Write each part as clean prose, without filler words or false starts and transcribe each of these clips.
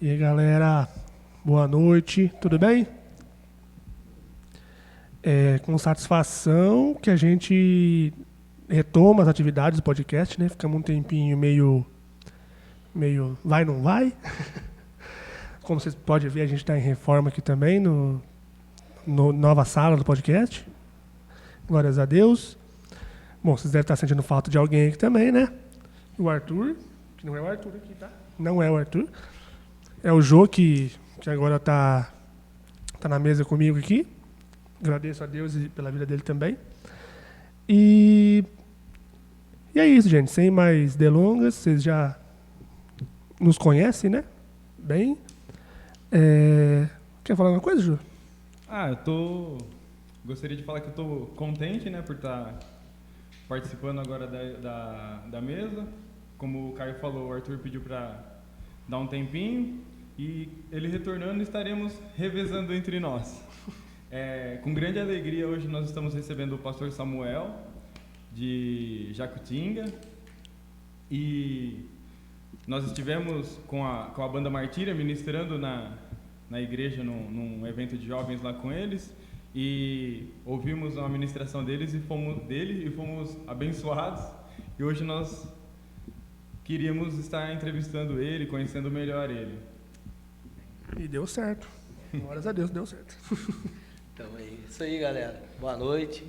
E aí, galera, boa noite, tudo bem? É com satisfação que a gente retoma as atividades do podcast, né? Ficamos um tempinho meio vai, não vai. Como vocês podem ver, a gente está em reforma aqui também, no nova sala do podcast. Glórias a Deus. Bom, vocês devem estar sentindo falta de alguém aqui também, né? O Arthur, que não é o Arthur aqui, tá? Não é o Arthur. É o Jô, que agora tá na mesa comigo aqui. Agradeço a Deus e pela vida dele também. E é isso, gente. Sem mais delongas, vocês já nos conhecem, né? Bem. Quer falar alguma coisa, Jô? Gostaria de falar que eu tô contente, né, por estar participando agora da mesa. Como o Caio falou, o Arthur pediu para dar um tempinho e ele retornando, estaremos revezando entre nós. Com grande alegria, hoje nós estamos recebendo o pastor Samuel, de Jacutinga, e nós estivemos com a banda Martíria ministrando na igreja, num evento de jovens lá com eles, e ouvimos a ministração deles e fomos abençoados, e hoje nós queríamos estar entrevistando ele, conhecendo melhor ele. E deu certo. Glórias a Deus, deu certo. Então é isso aí, galera. Boa noite.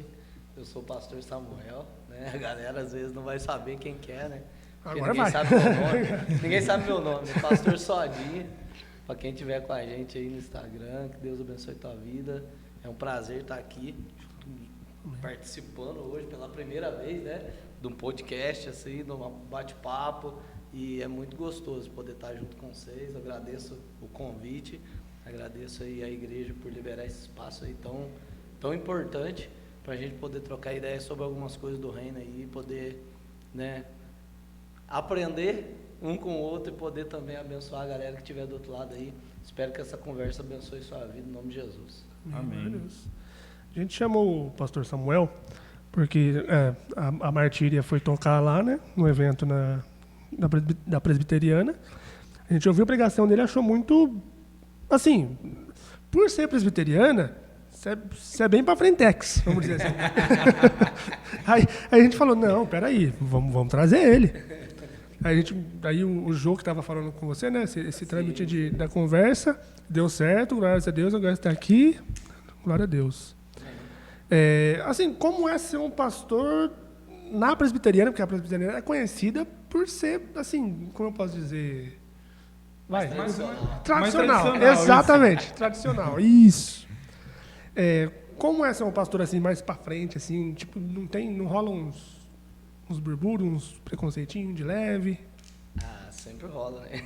Eu sou o pastor Samuel, né? A galera às vezes não vai saber quem que é, né? Porque agora ninguém vai. sabe meu nome. Ninguém sabe meu nome. Pastor Sodinha. Para quem estiver com a gente aí no Instagram, que Deus abençoe tua vida. É um prazer estar aqui participando hoje pela primeira vez, né? De um podcast assim, de um bate-papo. E é muito gostoso poder estar junto com vocês. Agradeço o convite. Agradeço aí a igreja por liberar esse espaço aí tão importante para a gente poder trocar ideias sobre algumas coisas do reino aí, poder, né, aprender um com o outro e poder também abençoar a galera que estiver do outro lado aí. Espero que essa conversa abençoe sua vida, em nome de Jesus. Amém. A gente chamou o pastor Samuel porque a Martíria foi tocar lá, né, no evento da Presbiteriana. A gente ouviu a pregação dele e achou muito... Assim, por ser presbiteriana, você é bem pra frentex, vamos dizer assim. aí a gente falou, não, peraí, vamos trazer ele. Aí o Jô que estava falando com você, né, esse trâmite da conversa, deu certo, glórias a Deus, agora está aqui, glória a Deus. Assim, como é ser um pastor na presbiteriana, porque a presbiteriana é conhecida por ser, assim, como eu posso dizer... Tradicional, exatamente, isso. Tradicional, isso. Como é ser um pastor assim, mais pra frente, assim, tipo, não rola uns burburos, uns preconceitinhos de leve? Sempre rola, né?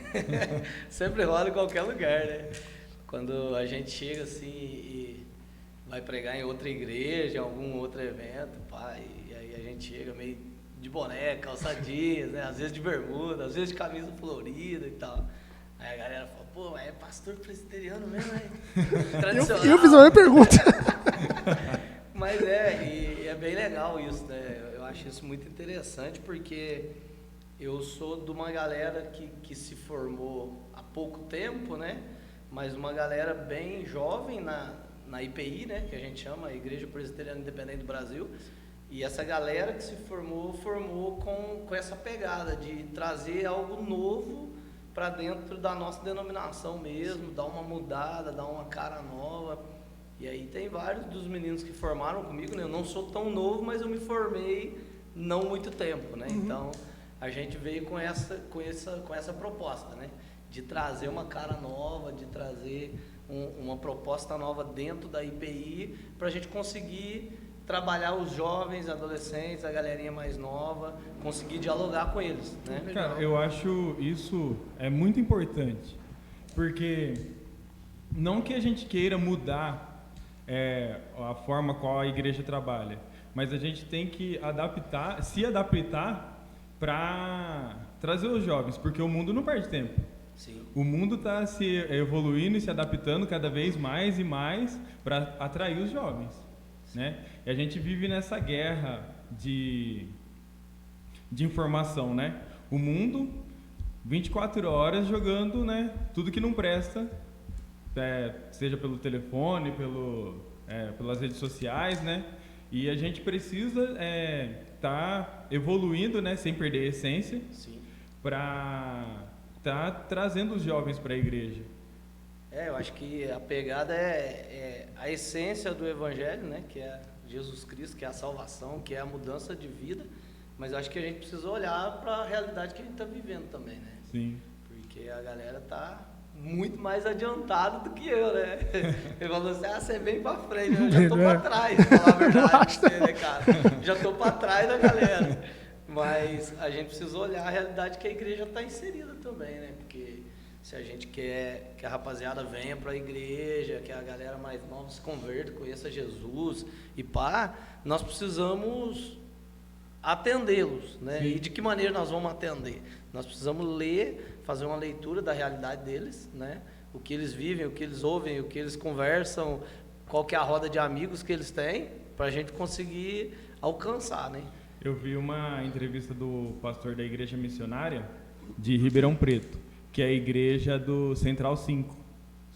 Sempre rola em qualquer lugar, né? Quando a gente chega assim e vai pregar em outra igreja, em algum outro evento, e aí a gente chega meio de boné, calça jeans, né? Às vezes de bermuda, às vezes de camisa florida e tal. Aí a galera fala, pô, mas é pastor presbiteriano mesmo, né? Tradicional. Eu fiz a mesma pergunta. Mas e é bem legal isso, né? Eu acho isso muito interessante, porque eu sou de uma galera que se formou há pouco tempo, né? Mas uma galera bem jovem na IPI, né? Que a gente chama, a Igreja Presbiteriana Independente do Brasil. E essa galera que se formou com essa pegada de trazer algo novo para dentro da nossa denominação mesmo, dar uma mudada, dar uma cara nova. E aí tem vários dos meninos que formaram comigo, né? Eu não sou tão novo, mas eu me formei não muito tempo, né? Uhum. Então, a gente veio com essa proposta, né? De trazer uma cara nova, de trazer uma proposta nova dentro da IPI, para a gente conseguir trabalhar os jovens, adolescentes, a galerinha mais nova, conseguir dialogar com eles, né? Cara, eu acho isso muito importante, porque não que a gente queira mudar a forma qual a igreja trabalha, mas a gente tem que se adaptar para trazer os jovens, porque o mundo não perde tempo. Sim. O mundo está se evoluindo e se adaptando cada vez mais e mais para atrair os jovens, né? E a gente vive nessa guerra de informação, né? O mundo 24 horas jogando, né, tudo que não presta, seja pelo telefone, pelas redes sociais, né? E a gente precisa tá evoluindo, né, sem perder a essência, para tá trazendo os jovens para a igreja. Eu acho que a pegada é a essência do Evangelho, né? Que é Jesus Cristo, que é a salvação, que é a mudança de vida. Mas eu acho que a gente precisa olhar para a realidade que a gente está vivendo também, né? Sim. Porque a galera tá muito mais adiantada do que eu, né? Ele falou assim, você é bem para frente, eu já tô para trás, pra falar a verdade, né, cara? Já tô para trás da galera. Mas a gente precisa olhar a realidade que a igreja está inserida também, né? Porque se a gente quer que a rapaziada venha para a igreja, que a galera mais nova se converta, conheça Jesus e pá, nós precisamos atendê-los, né? E de que maneira nós vamos atender? Nós precisamos ler, fazer uma leitura da realidade deles, né? O que eles vivem, o que eles ouvem, o que eles conversam, qual que é a roda de amigos que eles têm, para a gente conseguir alcançar, né? Eu vi uma entrevista do pastor da Igreja Missionária de Ribeirão Preto, que é a igreja do Central 5,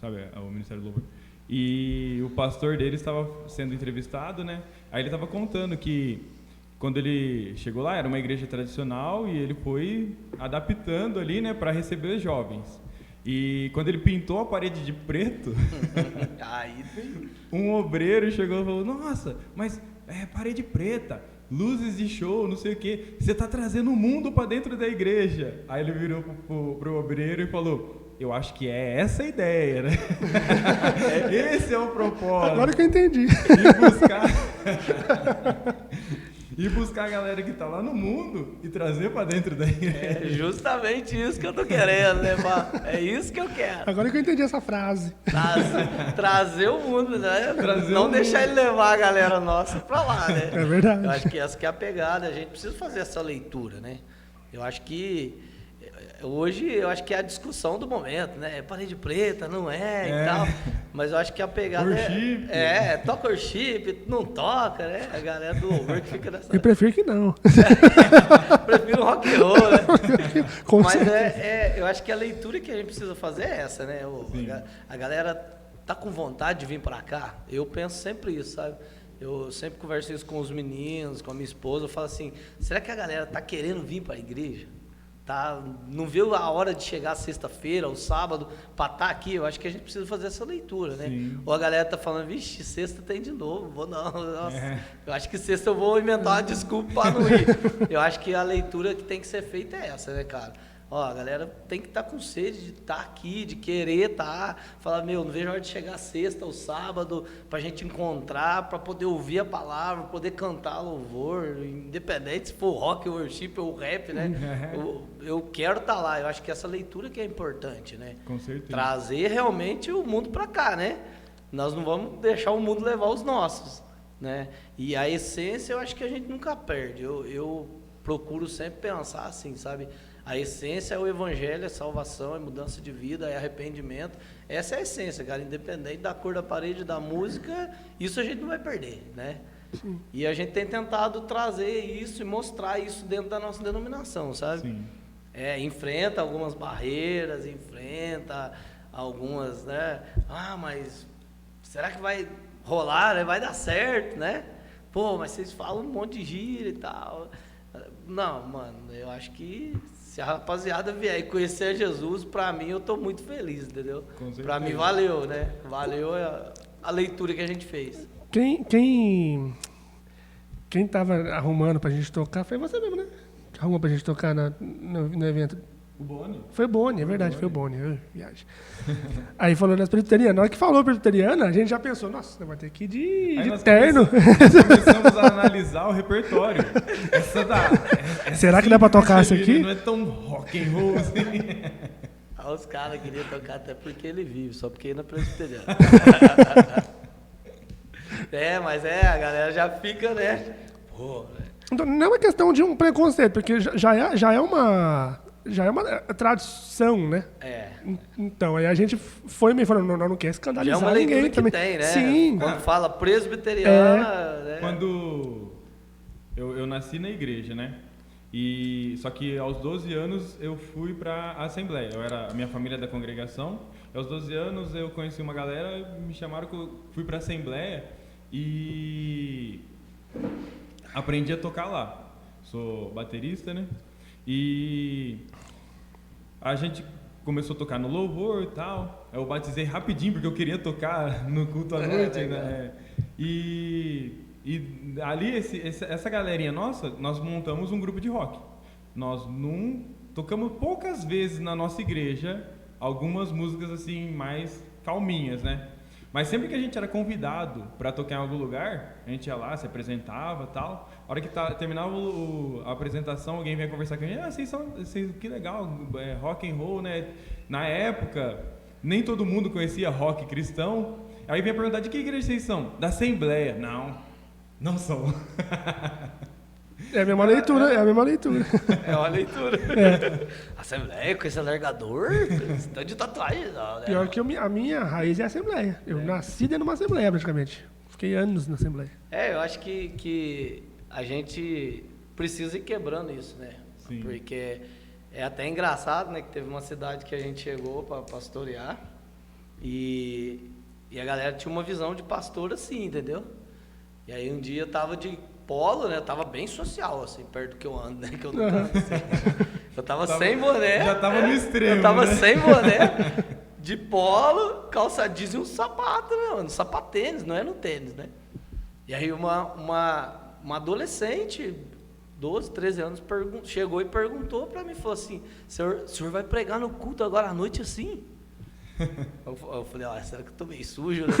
sabe, o Ministério do Louvor. E o pastor dele estava sendo entrevistado, né? Aí ele estava contando que quando ele chegou lá, era uma igreja tradicional e ele foi adaptando ali, né, para receber os jovens. E quando ele pintou a parede de preto, um obreiro chegou e falou, nossa, mas é parede preta, luzes de show, não sei o quê, você está trazendo o mundo para dentro da igreja. Aí ele virou pro obreiro e falou, eu acho que é essa a ideia, né? Esse é o propósito. Agora que eu entendi. E buscar a galera que está lá no mundo e trazer para dentro da igreja. É justamente isso que eu tô querendo, né, pá? É isso que eu quero. Agora que eu entendi essa frase. Trazer o mundo, né? Não deixar ele levar a galera nossa para lá, né? É verdade. Eu acho que essa que é a pegada. A gente precisa fazer essa leitura, né? Eu acho que hoje é a discussão do momento, né? É parede preta, não é e tal. Mas eu acho que a pegada worship. Toca worship, não toca, né? A galera do louvor que fica nessa... Eu prefiro que não. Prefiro rock and roll, né? Mas certeza. eu acho que a leitura que a gente precisa fazer é essa, né? A galera tá com vontade de vir para cá. Eu penso sempre isso, sabe? Eu sempre converso isso com os meninos, com a minha esposa. Eu falo assim, será que a galera tá querendo vir para a igreja? Tá, não viu a hora de chegar sexta-feira ou sábado para estar aqui? Eu acho que a gente precisa fazer essa leitura, né? Sim. Ou a galera tá falando, vixe, sexta tem de novo, vou não, nossa. Eu acho que sexta eu vou inventar uma desculpa para não ir. Eu acho que a leitura que tem que ser feita é essa, né, cara? Ó, a galera tem que estar com sede de estar aqui, de querer estar, falar, não vejo a hora de chegar sexta ou sábado pra gente encontrar, pra poder ouvir a palavra, poder cantar louvor, independente se for rock, worship ou rap, né? Eu quero estar lá, eu acho que essa leitura que é importante, né? Com certeza. Trazer realmente o mundo pra cá, né? Nós não vamos deixar o mundo levar os nossos, né? E a essência eu acho que a gente nunca perde, eu procuro sempre pensar assim, sabe? A essência é o evangelho, é salvação, é mudança de vida, é arrependimento. Essa é a essência, cara. Independente da cor da parede, da música, isso a gente não vai perder, né? Sim. E a gente tem tentado trazer isso e mostrar isso dentro da nossa denominação, sabe? Sim. Enfrenta algumas barreiras, enfrenta algumas, né? Mas será que vai rolar, né? Vai dar certo, né? Pô, mas vocês falam um monte de gíria e tal. Não, mano, eu acho que se a rapaziada vier e conhecer Jesus, pra mim eu tô muito feliz, entendeu? Pra mim valeu, né? Valeu a leitura que a gente fez. Quem tava arrumando pra gente tocar foi você mesmo, né? Arrumou pra gente tocar no evento. O Boni. Foi o Boni, é verdade, foi o Boni. Viagem. Aí falou nas presbiterianas. Na hora que falou presbiteriana, a gente já pensou, nossa, vai ter que ir de terno. Começamos a analisar o repertório. Será que dá pra tocar isso aqui? Não é tão rock and roll assim. Os caras queriam tocar até porque ele vive, só porque na presbiteriana. Mas a galera já fica, né? Pô, então, não é uma questão de um preconceito, porque já é uma tradição, né? Então, aí a gente foi meio falando, não quer escandalizar ninguém. É uma leitura ninguém que também. tem, né? Sim. Quando fala presbiteriana... Quando eu nasci na igreja, né? Só que aos 12 anos eu fui para a Assembleia. A minha família é da congregação. Aos 12 anos eu conheci uma galera, me chamaram, que eu fui para a Assembleia e aprendi a tocar lá. Sou baterista, né? E a gente começou a tocar no louvor e tal. Eu batizei rapidinho porque eu queria tocar no culto à noite, né? E ali, essa galerinha nossa, nós montamos um grupo de rock. Nós tocamos poucas vezes na nossa igreja algumas músicas assim mais calminhas, né? Mas sempre que a gente era convidado para tocar em algum lugar, a gente ia lá, se apresentava e tal. A hora que terminava a apresentação, alguém vinha conversar com a gente. Vocês, que legal, rock and roll, né? Na época, nem todo mundo conhecia rock cristão. Aí vinha perguntar, de que igreja vocês são? Da Assembleia. Não são. É a mesma leitura, É uma leitura. É. Assembleia com esse alargador? Tá de tatuagem, não, né? Pior que a minha raiz é a Assembleia. Eu nasci dentro de uma Assembleia, praticamente. Fiquei anos na Assembleia. Eu acho que a gente precisa ir quebrando isso, né? Sim. Porque é até engraçado, né? Que teve uma cidade que a gente chegou para pastorear e a galera tinha uma visão de pastor assim, entendeu? E aí um dia eu tava de polo, né? Eu tava bem social, assim, perto do que eu ando, né? Que eu não ando, assim. Eu tava sem boné. Já tava no extremo, Eu tava né? sem boné, de polo, calça jeans e um sapato, né, mano? Sapatênis, não é no tênis, né? E aí uma adolescente, 12, 13 anos, chegou e perguntou pra mim, falou assim, o senhor vai pregar no culto agora à noite assim? Eu falei, será que eu tô meio sujo? Né?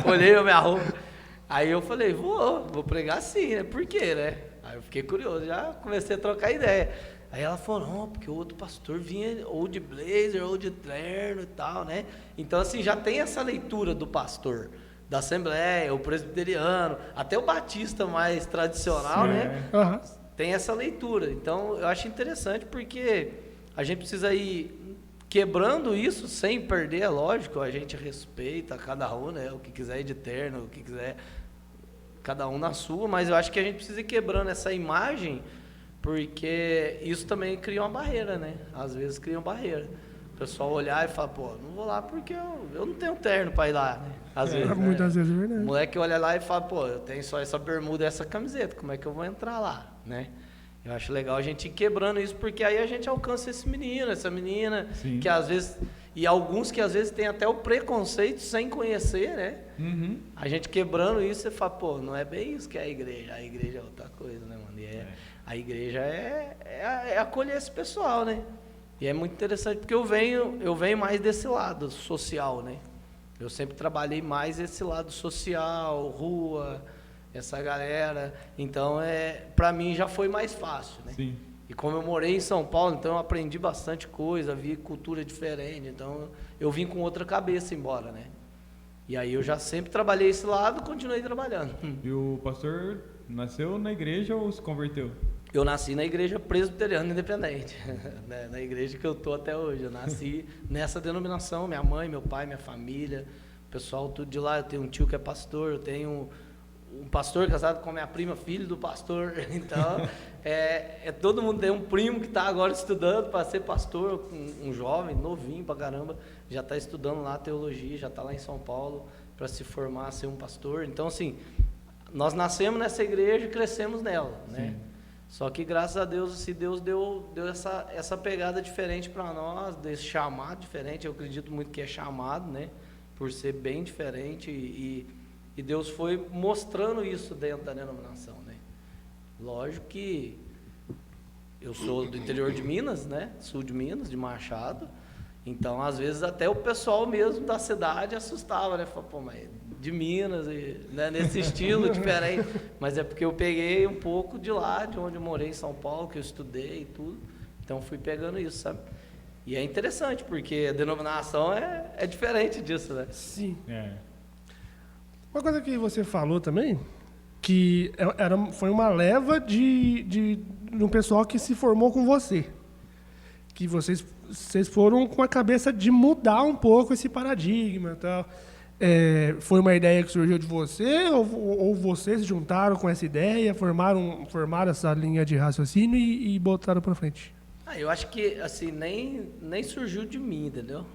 Olhei a minha roupa. Aí eu falei, vou pregar sim, né? Por quê, né? Aí eu fiquei curioso, já comecei a trocar ideia. Aí ela falou, não, porque o outro pastor vinha ou de blazer, ou de terno e tal, né? Então, assim, já tem essa leitura do pastor, da Assembleia, o presbiteriano, até o batista mais tradicional, Sim, né? Uhum. Tem essa leitura. Então, eu acho interessante porque a gente precisa ir quebrando isso sem perder, é lógico, a gente respeita cada um, né? O que quiser ir de terno, o que quiser, cada um na sua, mas eu acho que a gente precisa ir quebrando essa imagem, porque isso também cria uma barreira, né? Às vezes cria uma barreira. O pessoal olhar e falar, pô, não vou lá porque eu não tenho terno para ir lá, né? Às vezes, Muitas né? vezes é verdade. O moleque olha lá e fala, pô, eu tenho só essa bermuda e essa camiseta, como é que eu vou entrar lá, né? Eu acho legal a gente ir quebrando isso, porque aí a gente alcança esse menino, essa menina, Sim. que às vezes, e alguns que às vezes tem até o preconceito sem conhecer, né? Uhum. A gente quebrando isso, você fala, pô, não é bem isso que é a igreja é outra coisa, né, mano? A igreja é acolher esse pessoal, né? E é muito interessante, porque eu venho mais desse lado social, né? Eu sempre trabalhei mais esse lado social, rua, essa galera. Então, para mim já foi mais fácil, né? Sim. E como eu morei em São Paulo, então eu aprendi bastante coisa, vi cultura diferente. Então, eu vim com outra cabeça embora, né? E aí eu já sempre trabalhei esse lado, continuei trabalhando. E o pastor nasceu na igreja ou se converteu? Eu nasci na igreja presbiteriana independente, né? Na igreja que eu tô até hoje. Eu nasci nessa denominação, minha mãe, meu pai, minha família, o pessoal tudo de lá. Eu tenho um tio que é pastor, eu tenho um pastor casado com minha prima, filho do pastor. Então, todo mundo tem um primo que está agora estudando para ser pastor, um jovem, novinho pra caramba, já está estudando lá teologia, já está lá em São Paulo para se formar, ser um pastor. Então, assim, nós nascemos nessa igreja e crescemos nela, né? Sim. Só que graças a Deus, assim, Deus deu essa pegada diferente para nós, desse chamado diferente. Eu acredito muito que é chamado, né? Por ser bem diferente e Deus foi mostrando isso dentro da denominação, né? Lógico que eu sou do interior de Minas, né? Sul de Minas, de Machado. Então, às vezes, até o pessoal mesmo da cidade assustava, né? Falava, pô, mas de Minas, né? Nesse estilo diferente. Mas é porque eu peguei um pouco de lá, de onde eu morei, em São Paulo, que eu estudei e tudo. Então, fui pegando isso, sabe? E é interessante, porque a denominação é diferente disso, né? Sim. É. Uma coisa que você falou também, que foi uma leva de um pessoal que se formou com você. Que vocês foram com a cabeça de mudar um pouco esse paradigma e tal. foi uma ideia que surgiu de você ou vocês se juntaram com essa ideia, formaram essa linha de raciocínio e botaram para frente? Eu acho que assim nem surgiu de mim, entendeu?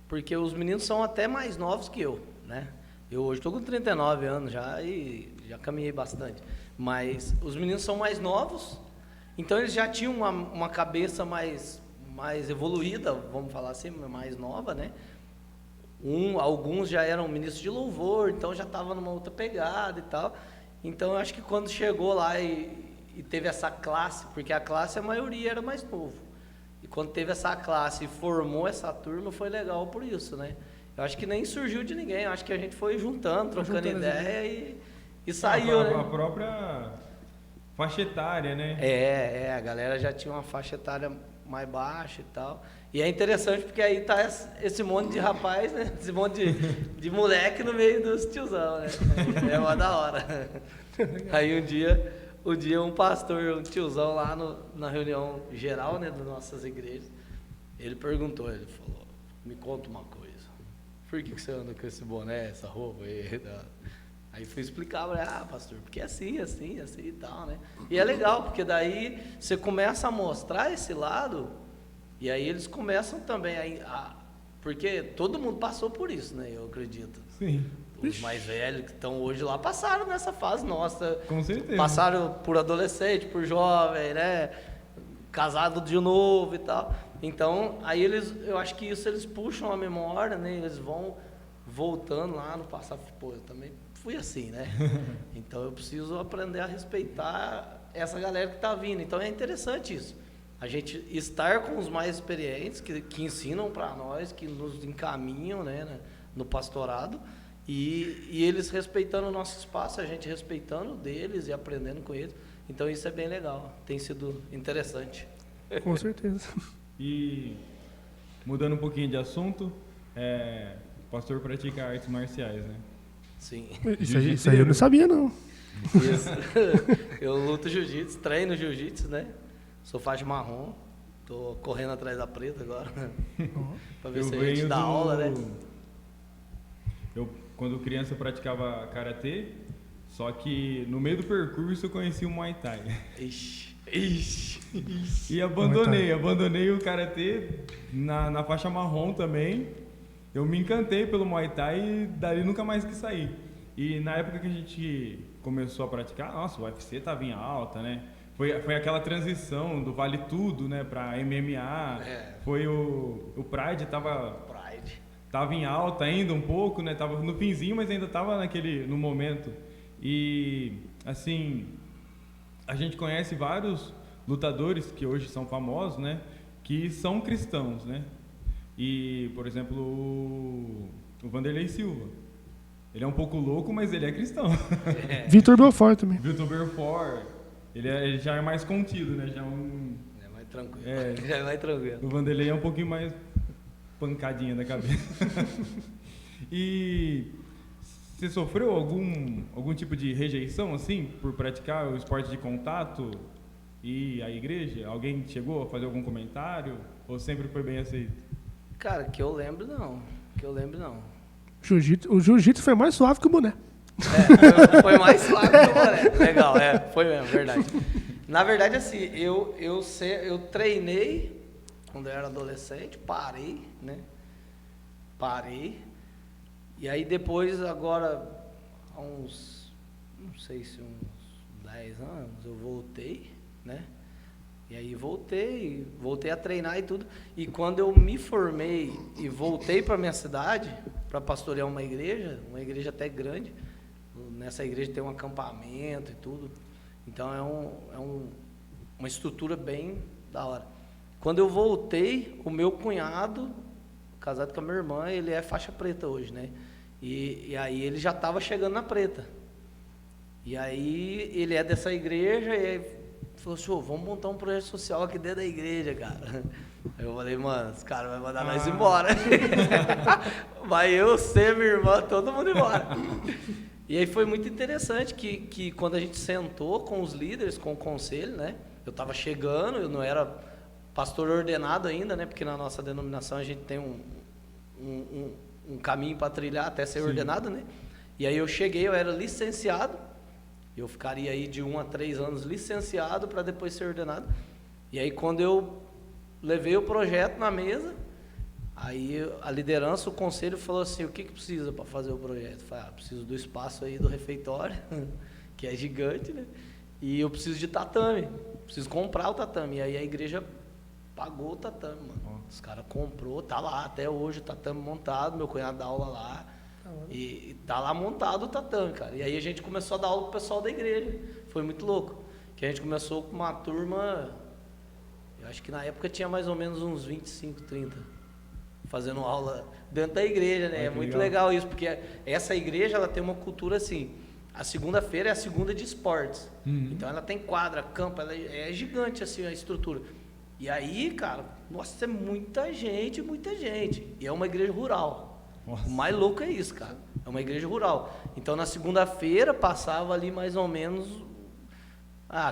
Porque os meninos são até mais novos que eu, né? Eu hoje estou com 39 anos já e já caminhei bastante. Mas os meninos são mais novos, então eles já tinham uma cabeça mais evoluída, vamos falar assim, mais nova, né? Alguns já eram ministros de louvor, então já estavam numa outra pegada e tal. Então eu acho que quando chegou lá e teve essa classe, porque a classe a maioria era mais novo. E quando teve essa classe e formou essa turma, foi legal por isso, né? Eu acho que nem surgiu de ninguém, eu acho que a gente foi juntando, trocando ideia e saiu, né? A própria faixa etária, né? A galera já tinha uma faixa etária mais baixa e tal. E é interessante porque aí tá esse monte de rapaz, né? Esse monte de moleque no meio dos tiozão, né? É uma da hora. Aí um dia um pastor, um tiozão lá na reunião geral, né, das nossas igrejas, ele falou, me conta uma coisa, por que você anda com esse boné, essa roupa aí? Aí fui explicar, pastor, porque é assim e tal, né? E é legal, porque daí você começa a mostrar esse lado, e aí eles começam também porque todo mundo passou por isso, né? Eu acredito. Sim. Os mais velhos que estão hoje lá passaram nessa fase nossa. Com certeza. Passaram por adolescente, por jovem, né? Casado de novo e tal. Então, aí eu acho que isso eles puxam a memória, né? Eles vão voltando lá no passado. Pô, eu também fui assim, né? Então eu preciso aprender a respeitar essa galera que está vindo. Então é interessante isso. A gente estar com os mais experientes, que ensinam para nós, que nos encaminham, né, no pastorado, e eles respeitando o nosso espaço, a gente respeitando o deles e aprendendo com eles. Então isso é bem legal, tem sido interessante. Com certeza. E mudando um pouquinho de assunto, o pastor pratica artes marciais, né? Sim. Isso aí eu não sabia, não. Isso. Eu luto jiu-jitsu, treino jiu-jitsu, né? Sou faixa marrom, tô correndo atrás da preta agora, pra ver se a gente dá aula, né? Quando criança, eu praticava karatê, só que no meio do percurso eu conheci o Muay Thai. Ixi. E abandonei o karatê na faixa marrom também. Eu me encantei pelo Muay Thai e dali nunca mais quis sair. E na época que a gente começou a praticar, nossa, o UFC tava em alta, né? Foi aquela transição do Vale Tudo, né, pra MMA. Foi o Pride tava em alta ainda um pouco, né? Tava no finzinho, mas ainda tava no momento. E assim, a gente conhece vários lutadores que hoje são famosos, né, que são cristãos, né? E, por exemplo, o Vanderlei Silva. Ele é um pouco louco, mas ele é cristão. Vitor Belfort também. Vitor Belfort. Ele já é mais contido, né? Já é mais tranquilo. Já é mais tranquilo. O Vanderlei é um pouquinho mais pancadinha da cabeça. E você sofreu algum tipo de rejeição, assim, por praticar o esporte de contato e a igreja? Alguém chegou a fazer algum comentário? Ou sempre foi bem aceito? Cara, que eu lembro não. O jiu-jitsu foi mais suave que o boné. Foi mais suave que o boné. Legal, foi mesmo, verdade. Na verdade, assim, eu treinei quando eu era adolescente, parei, né? E aí depois, agora, há uns, não sei se uns 10 anos, eu voltei, né? E aí voltei a treinar e tudo. E quando eu me formei e voltei para minha cidade, para pastorear uma igreja até grande, nessa igreja tem um acampamento e tudo. Então é uma estrutura bem da hora. Quando eu voltei, o meu cunhado, casado com a minha irmã, ele é faixa preta hoje, né? E aí ele já estava chegando na preta. E aí ele é dessa igreja e aí falou assim, vamos montar um projeto social aqui dentro da igreja, cara. Aí eu falei, mano, os caras vão mandar nós embora. Vai eu, você, minha irmã, todo mundo embora. E aí foi muito interessante que quando a gente sentou com os líderes, com o conselho, né? Eu estava chegando, eu não era pastor ordenado ainda, né? Porque na nossa denominação a gente tem um um caminho para trilhar até ser ordenado, né? E aí eu cheguei, eu era licenciado, eu ficaria aí de 1 a 3 anos licenciado para depois ser ordenado. E aí quando eu levei o projeto na mesa, aí a liderança, o conselho falou assim, o que precisa para fazer o projeto? Eu falei, preciso do espaço aí do refeitório, que é gigante, né? E eu preciso de tatame, preciso comprar o tatame. E aí a igreja pagou o tatame, mano. Os caras comprou, tá lá até hoje o tatame montado, meu cunhado dá aula lá. E tá lá montado o tatame, cara. E aí a gente começou a dar aula pro pessoal da igreja. Foi muito louco. Que a gente começou com uma turma, eu acho que na época tinha mais ou menos uns 25, 30, fazendo aula dentro da igreja, né? É muito legal isso, porque essa igreja, ela tem uma cultura assim, a segunda-feira é a segunda de esportes. Então ela tem quadra, campo, ela é gigante assim a estrutura. E aí, cara, nossa, é muita gente. E é uma igreja rural. Nossa. O mais louco é isso, cara. É uma igreja rural. Então, na segunda-feira, passava ali mais ou menos...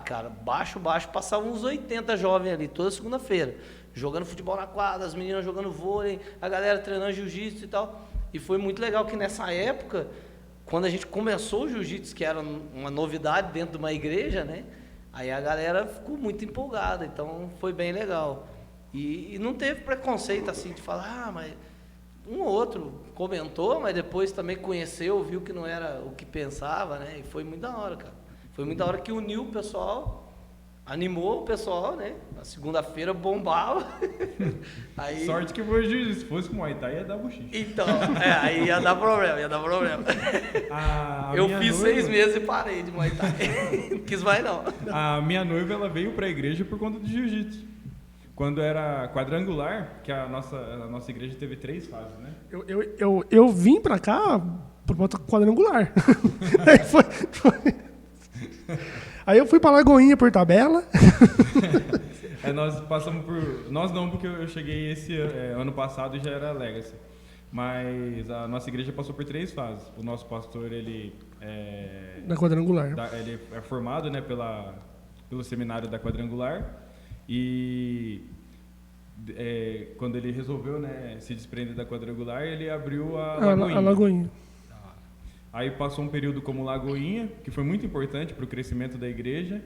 cara, baixo, passavam uns 80 jovens ali, toda segunda-feira. Jogando futebol na quadra, as meninas jogando vôlei, a galera treinando jiu-jitsu e tal. E foi muito legal que nessa época, quando a gente começou o jiu-jitsu, que era uma novidade dentro de uma igreja, né? Aí a galera ficou muito empolgada, então foi bem legal. E não teve preconceito assim de falar, mas... Um ou outro comentou, mas depois também conheceu, viu que não era o que pensava, né? E foi muito da hora, cara. Foi muito da hora que uniu o pessoal, animou o pessoal, né? Na segunda-feira bombava. Aí... Sorte que foi jiu-jitsu. Se fosse com Muay Thai, ia dar bochicha. Então, aí ia dar problema. Eu fiz noiva... 6 meses e parei de Muay Thai. Não quis mais, não. A minha noiva, ela veio pra igreja por conta do jiu-jitsu. Quando era quadrangular, que a nossa igreja teve 3 fases, né? Eu vim pra cá por conta quadrangular. Aí eu fui pra Lagoinha por tabela. Nós passamos por... Nós não, porque eu cheguei esse ano passado e já era Legacy. Mas a nossa igreja passou por 3 fases. O nosso pastor, ele é... Da quadrangular. Ele é formado, né, pelo seminário da quadrangular. E quando ele resolveu, né, se desprender da quadrangular, ele abriu a Lagoinha. A Lagoinha. Aí passou um período como Lagoinha, que foi muito importante para o crescimento da igreja,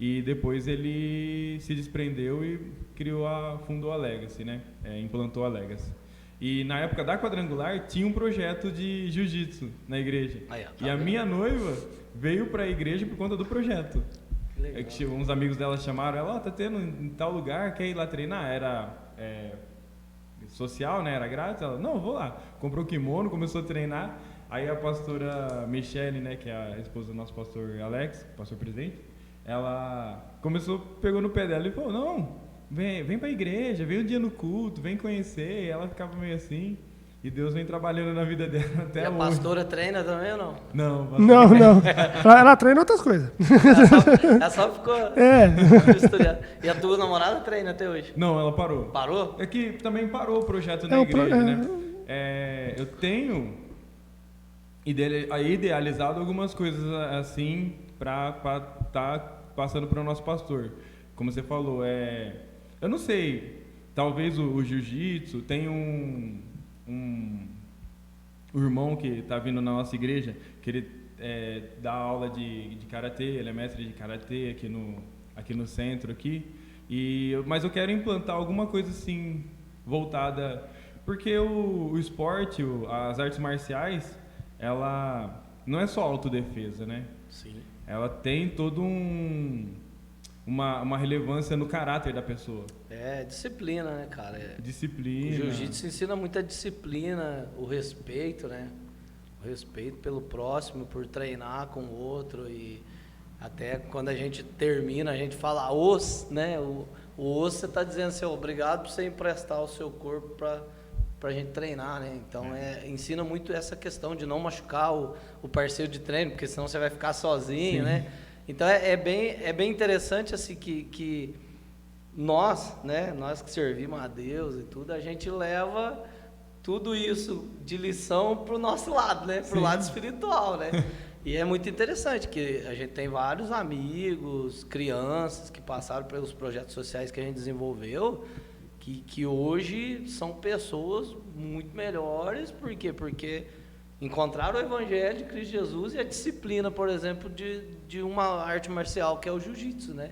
e depois ele se desprendeu e fundou a Legacy, né, implantou a Legacy. E na época da quadrangular tinha um projeto de jiu-jitsu na igreja. E a minha noiva veio para a igreja por conta do projeto. Que uns amigos dela chamaram ela, tá tendo em tal lugar, quer ir lá treinar? Era social, né? Era grátis. Ela, não, vou lá. Comprou o kimono, começou a treinar. Aí a pastora Michele, né, que é a esposa do nosso pastor Alex, pastor presidente, ela pegou no pé dela e falou, não, vem pra igreja, vem um dia no culto, vem conhecer. E ela ficava meio assim. E Deus vem trabalhando na vida dela até hoje. E a pastora treina também ou não? Não. Ela treina outras coisas. Ela só ficou... E a tua namorada treina até hoje? Não, ela parou. Parou? É que também parou o projeto na igreja, né? Eu tenho idealizado algumas coisas assim para tá passando para o nosso pastor. Como você falou, eu não sei, talvez o jiu-jitsu tem um irmão que está vindo na nossa igreja, que ele dá aula de karatê, ele é mestre de karatê aqui no centro aqui. Mas eu quero implantar alguma coisa assim voltada, porque o esporte, as artes marciais, ela não é só autodefesa, né? Sim. Ela tem todo uma relevância no caráter da pessoa. Disciplina, né, cara? Disciplina. O jiu-jitsu ensina muita disciplina, o respeito, né? O respeito pelo próximo, por treinar com o outro. E até quando a gente termina, a gente fala né? O osso, você está dizendo assim, obrigado por você emprestar o seu corpo para a gente treinar, né? Então, ensina muito essa questão de não machucar o parceiro de treino, porque senão você vai ficar sozinho, sim, né? Então, é bem interessante, assim, que nós, né? Nós que servimos a Deus e tudo, a gente leva tudo isso de lição para o nosso lado, né? Para o lado espiritual, né? E é muito interessante que a gente tem vários amigos, crianças que passaram pelos projetos sociais que a gente desenvolveu, que hoje são pessoas muito melhores. Por quê? Porque encontraram o Evangelho de Cristo Jesus e a disciplina, por exemplo, de uma arte marcial, que é o jiu-jitsu, né?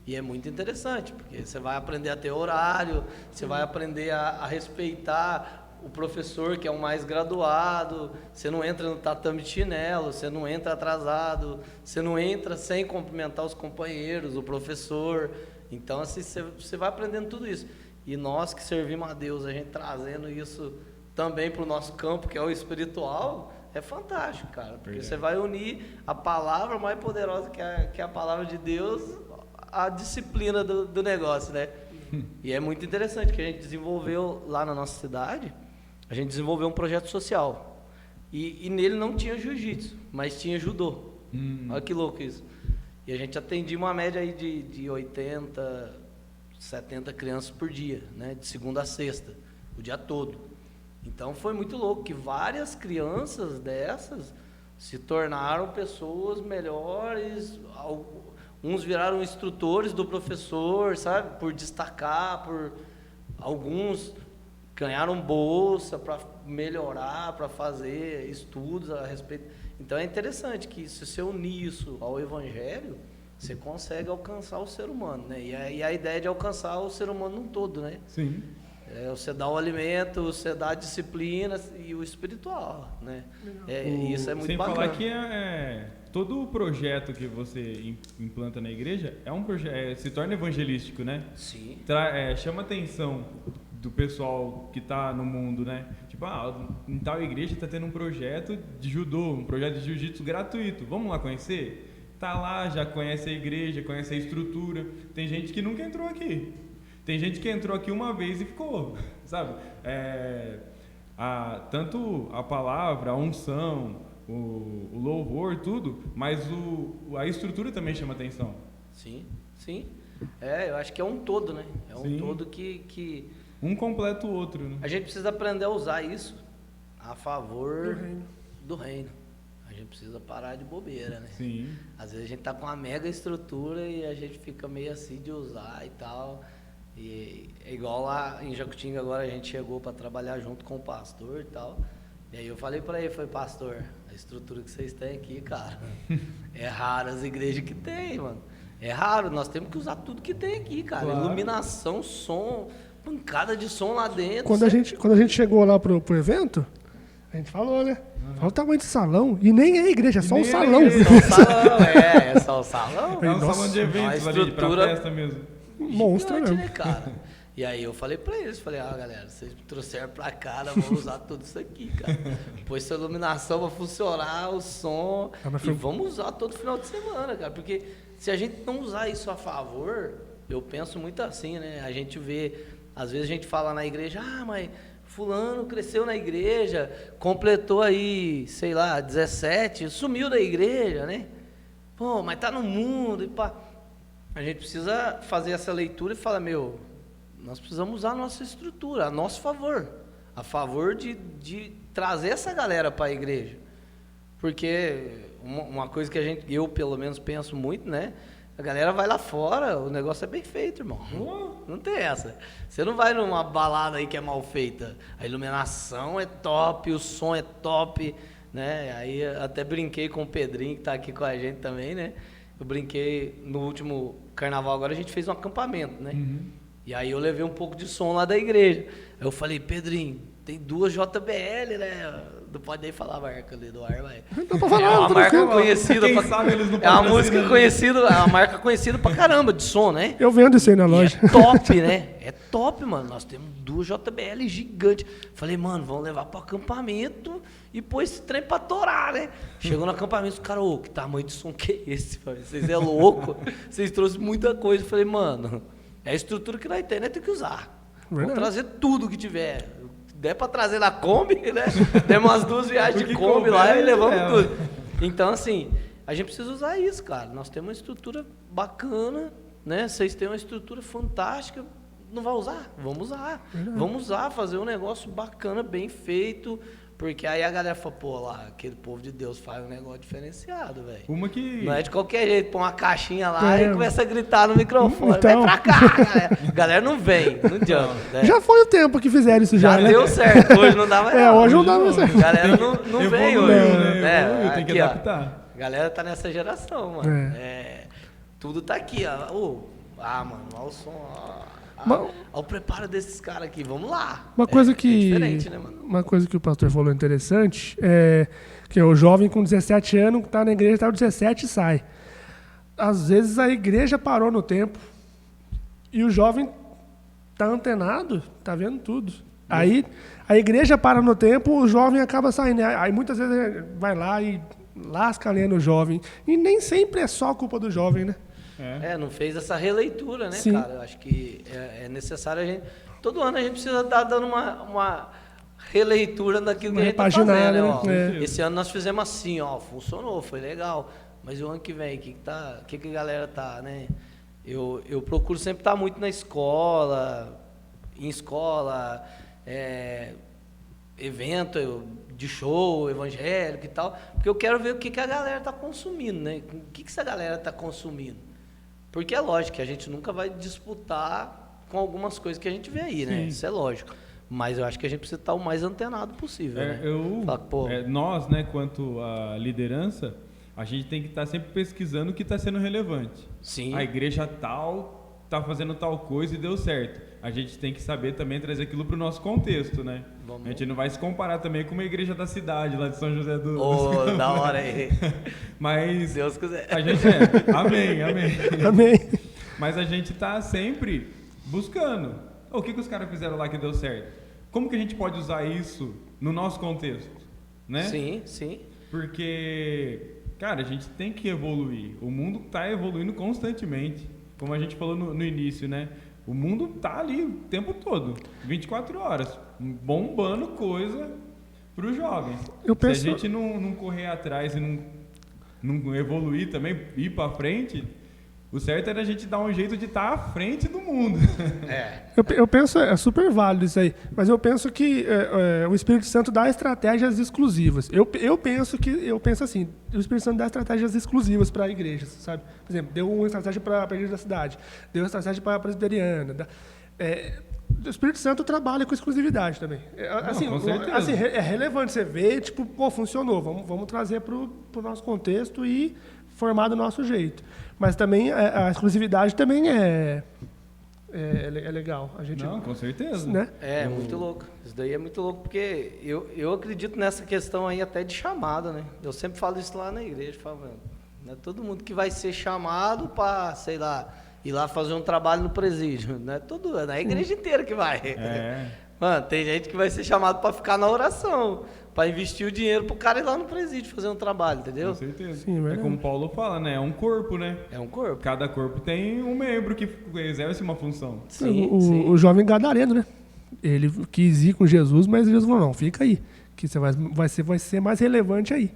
E é muito interessante, porque você vai aprender a ter horário, você vai aprender a respeitar o professor, que é o mais graduado, você não entra no tatame de chinelo, você não entra atrasado, você não entra sem cumprimentar os companheiros, o professor. Então, assim, você vai aprendendo tudo isso. E nós que servimos a Deus, a gente trazendo isso também para o nosso campo, que é o espiritual, é fantástico, cara. Porque você vai unir a palavra mais poderosa que é a palavra de Deus, à disciplina do negócio, né? E é muito interessante que a gente desenvolveu lá na nossa cidade, a gente desenvolveu um projeto social. E nele não tinha jiu-jitsu, mas tinha judô. Olha que louco isso. E a gente atendia uma média aí de 80, 70 crianças por dia, né? De segunda a sexta, o dia todo. Então foi muito louco que várias crianças dessas se tornaram pessoas melhores, uns viraram instrutores do professor, sabe? Por destacar, por alguns ganharam bolsa para melhorar, para fazer estudos a respeito. Então é interessante que se você unir isso ao Evangelho, você consegue alcançar o ser humano, né? E a ideia de alcançar o ser humano num todo, né? Sim. Você dá o alimento, você dá a disciplina e o espiritual, né? Isso é muito sem bacana. Sem falar que todo o projeto que você implanta na igreja é um projeto, se torna evangelístico, né? Sim. Chama atenção do pessoal que está no mundo, né? Tipo, em tal igreja está tendo um projeto de judô, um projeto de jiu-jitsu gratuito. Vamos lá conhecer? Tá lá, já conhece a igreja, conhece a estrutura. Tem gente que nunca entrou aqui. Tem gente que entrou aqui uma vez e ficou, sabe? Tanto a palavra, a unção, o louvor, tudo, mas a estrutura também chama atenção. Sim, sim. Eu acho que é um todo, né? É um todo que... Um completa o outro, né? A gente precisa aprender a usar isso a favor do reino. A gente precisa parar de bobeira, né? Sim. Às vezes a gente tá com uma mega estrutura e a gente fica meio assim de usar e tal... E é igual lá em Jacutinga, agora a gente chegou para trabalhar junto com o pastor e tal. E aí eu falei para ele, pastor, a estrutura que vocês têm aqui, cara, é raro as igrejas que tem, mano. É raro, nós temos que usar tudo que tem aqui, cara. Claro. Iluminação, som, pancada de som lá dentro. Quando a gente chegou lá pro evento, a gente falou, né? Olha o tamanho de salão. E nem é igreja, é só um salão. É só o salão, é só o salão. É um salão de eventos ali, pra festa mesmo. Monstro, né, cara? E aí eu falei pra eles, galera, vocês me trouxeram pra cá, vamos usar tudo isso aqui, cara. Pôs essa iluminação pra funcionar, o som, e vamos usar todo final de semana, cara, porque se a gente não usar isso a favor, eu penso muito assim, né? A gente vê, às vezes a gente fala na igreja, mas fulano cresceu na igreja, completou aí, sei lá, 17, sumiu da igreja, né? Pô, mas tá no mundo, e pá. A gente precisa fazer essa leitura e falar, nós precisamos usar a nossa estrutura, a nosso favor, a favor de trazer essa galera para a igreja. Porque uma coisa que eu pelo menos penso muito, né? A galera vai lá fora, o negócio é bem feito, irmão. Não tem essa. Você não vai numa balada aí que é mal feita. A iluminação é top, o som é top, né? Aí até brinquei com o Pedrinho, que está aqui com a gente também, né? Eu brinquei no último carnaval, agora a gente fez um acampamento, né? E aí eu levei um pouco de som lá da igreja. Aí eu falei, Pedrinho, tem 2 JBL, né? Não pode nem falar a marca ali do ar, mas... É uma marca conhecida. Quem sabe eles não é uma música conhecida, é uma marca conhecida pra caramba de som, né? Eu vendo isso aí na loja. É top, né? É top, mano. Nós temos 2 JBL gigantes. Falei, mano, vamos levar pro acampamento e pôr esse trem pra torar, né? Chegou no acampamento, os caras, que tamanho de som que é esse? Vocês é louco? Vocês trouxeram muita coisa. Falei, mano, é a estrutura que nós temos, né? Tem que usar. Vamos trazer tudo que tiver. Der pra trazer na Kombi, né? Demos umas 2 viagens de Kombi lá e levamos tudo. Então, assim, a gente precisa usar isso, cara. Nós temos uma estrutura bacana, né? Vocês têm uma estrutura fantástica. Não vai usar? Vamos usar. Vamos usar, fazer um negócio bacana, bem feito, Porque aí a galera fala, pô, lá, aquele povo de Deus faz um negócio diferenciado, velho. Uma que... Não é de qualquer jeito, põe uma caixinha lá É. e começa a gritar no microfone. Então. Vem pra cá, galera. A galera não vem, não adianta. Né? Já foi o tempo que fizeram isso já, Já né? deu certo, hoje não dá mais É, não. hoje não dá mais certo. A galera não vem Evoluiu, hoje. né? Evoluiu, tem que Aqui, ó, adaptar. a galera tá nessa geração, mano. Tudo tá aqui, ó. Mano, olha o som, ó. Olha o preparo desses caras aqui, vamos lá. Uma coisa é diferente, né, mano? Uma coisa que o pastor falou interessante é que o jovem com 17 anos está na igreja, está com 17 e sai. Às vezes a igreja parou no tempo e o jovem está antenado, está vendo tudo. Aí a igreja para no tempo, o jovem acaba saindo. Aí muitas vezes vai lá e lasca a lenha no jovem. E nem sempre é só culpa do jovem, né? Não fez essa releitura, né, Sim. cara? Eu acho que é necessário a gente... Todo ano a gente precisa estar dando uma releitura daquilo que a gente tá fazendo, né? Ó, esse ano nós fizemos assim, ó, funcionou, foi legal. Mas o ano que vem, que a galera tá, né? Eu procuro sempre estar muito na escola, evento de show, evangélico e tal, porque eu quero ver o que a galera tá consumindo, né? O que essa galera tá consumindo. Porque é lógico que a gente nunca vai disputar com algumas coisas que a gente vê aí, né? Sim. Isso é lógico. Mas eu acho que a gente precisa estar o mais antenado possível, né? Nós, né, quanto a liderança, a gente tem que estar sempre pesquisando o que está sendo relevante. Sim. A igreja tal está fazendo tal coisa e deu certo. A gente tem que saber também trazer aquilo para o nosso contexto, né? A gente não vai se comparar também com uma igreja da cidade, lá de São José do... Da hora aí. Mas... Deus quiser. A gente amém. Amém. Mas a gente está sempre buscando. O que os caras fizeram lá que deu certo? Como que a gente pode usar isso no nosso contexto? Né? Sim. Porque, cara, a gente tem que evoluir. O mundo está evoluindo constantemente. Como a gente falou no início, né? O mundo tá ali o tempo todo, 24 horas, bombando coisa para os jovens. Se a gente não correr atrás e não evoluir também, ir para frente, o certo era a gente dar um jeito de estar à frente do mundo. Eu penso, é super válido isso aí, mas eu penso que o Espírito Santo dá estratégias exclusivas. Eu penso assim, o Espírito Santo dá estratégias exclusivas para igrejas, sabe? Por exemplo, deu uma estratégia para a igreja da cidade, deu uma estratégia para a presbiteriana. O Espírito Santo trabalha com exclusividade também. É relevante você ver, tipo, funcionou, vamos trazer para o nosso contexto e formar do nosso jeito. Mas também a exclusividade também é legal. A gente, não, com certeza. Né? É muito louco. Isso daí é muito louco, porque eu acredito nessa questão aí até de chamada, né? Eu sempre falo isso lá na igreja, não é todo mundo que vai ser chamado para, sei lá, ir lá fazer um trabalho no presídio. Não é a igreja inteira que vai. Mano, tem gente que vai ser chamado para ficar na oração, para investir o dinheiro pro cara ir lá no presídio fazer um trabalho, entendeu? Com certeza. Sim, é como o Paulo fala, né? É um corpo, né? É um corpo. Cada corpo tem um membro que exerce uma função. Sim, o jovem gadareno, né? Ele quis ir com Jesus, mas Jesus falou, não, fica aí, que você vai ser mais relevante aí.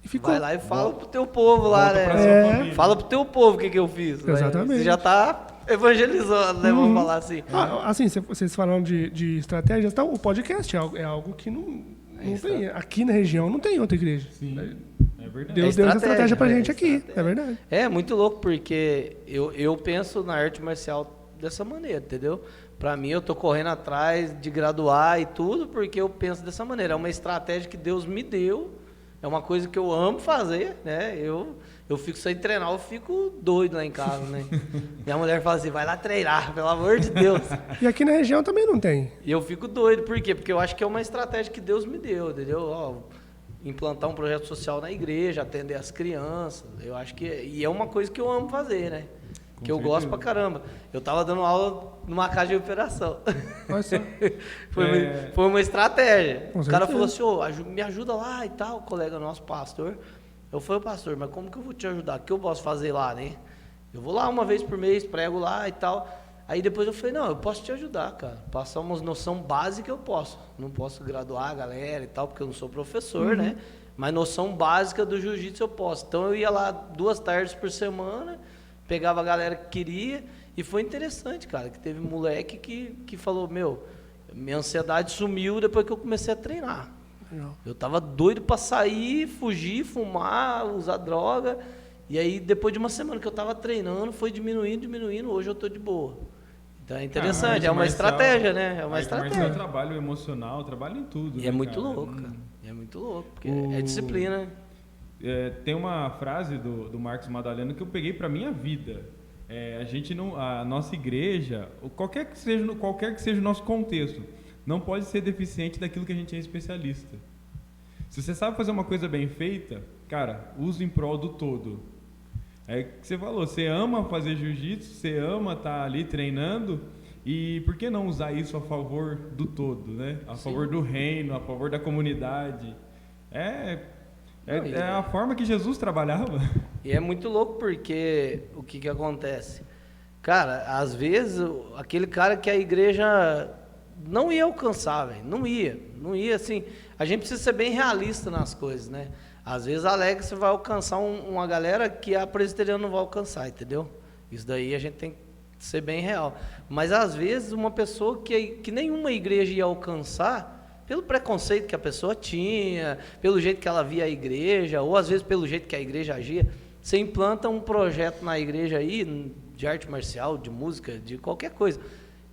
E ficou. Vai lá e fala pro teu povo lá, né? Fala pro teu povo o que eu fiz. Exatamente. Né? Você já tá evangelizando, né? Vamos falar assim. Assim, vocês falaram de estratégias, então, o podcast é algo que não tem. Aqui na região não tem outra igreja. Sim, é verdade. Deus deu essa estratégia pra gente aqui, é verdade. É muito louco, porque eu penso na arte marcial dessa maneira, entendeu? Pra mim, eu tô correndo atrás de graduar e tudo, porque eu penso dessa maneira. É uma estratégia que Deus me deu, é uma coisa que eu amo fazer, né? Eu fico sem treinar, eu fico doido lá em casa, né? Minha mulher fala assim, vai lá treinar, pelo amor de Deus. E aqui na região também não tem. E eu fico doido, por quê? Porque eu acho que é uma estratégia que Deus me deu, entendeu? Implantar um projeto social na igreja, atender as crianças, eu acho que... E é uma coisa que eu amo fazer, né? Que eu gosto pra caramba. Eu tava dando aula numa casa de operação. Nossa. Foi uma estratégia. Com O cara certeza. falou assim, me ajuda lá e tal, o colega nosso, pastor. Eu falei, pastor, mas como que eu vou te ajudar? O que eu posso fazer lá, né? Eu vou lá uma vez por mês, prego lá e tal. Aí depois eu falei, não, eu posso te ajudar, cara. Passar umas noção básica eu posso. Não posso graduar a galera e tal, porque eu não sou professor, né? Mas noção básica do jiu-jitsu eu posso. Então eu ia lá 2 tardes por semana, pegava a galera que queria, e foi interessante, cara, que teve moleque que falou, minha ansiedade sumiu depois que eu comecei a treinar. Legal. Eu tava doido pra sair, fugir, fumar, usar droga. E aí, depois de uma semana que eu tava treinando, foi diminuindo, hoje eu tô de boa. Então é interessante, é uma estratégia, né? É uma estratégia. Mas trabalho emocional, trabalho em tudo. E é muito louco, cara. É muito louco, porque é disciplina, né? Tem uma frase do Marcos Madaleno que eu peguei pra minha vida. A nossa igreja, qualquer que seja o nosso contexto, não pode ser deficiente daquilo que a gente é especialista. Se você sabe fazer uma coisa bem feita, cara, use em prol do todo. É o que você falou, você ama fazer jiu-jitsu, você ama estar ali treinando, e por que não usar isso a favor do todo, né? A favor do reino, a favor da comunidade. É a forma que Jesus trabalhava. E é muito louco porque o que acontece? Cara, às vezes aquele cara que a igreja não ia alcançar, velho, não ia assim. A gente precisa ser bem realista nas coisas, né? Às vezes a Alegre você vai alcançar uma galera que a presbiteriana não vai alcançar, entendeu? Isso daí a gente tem que ser bem real. Mas às vezes uma pessoa que nenhuma igreja ia alcançar, pelo preconceito que a pessoa tinha, pelo jeito que ela via a igreja, ou às vezes pelo jeito que a igreja agia, você implanta um projeto na igreja aí, de arte marcial, de música, de qualquer coisa.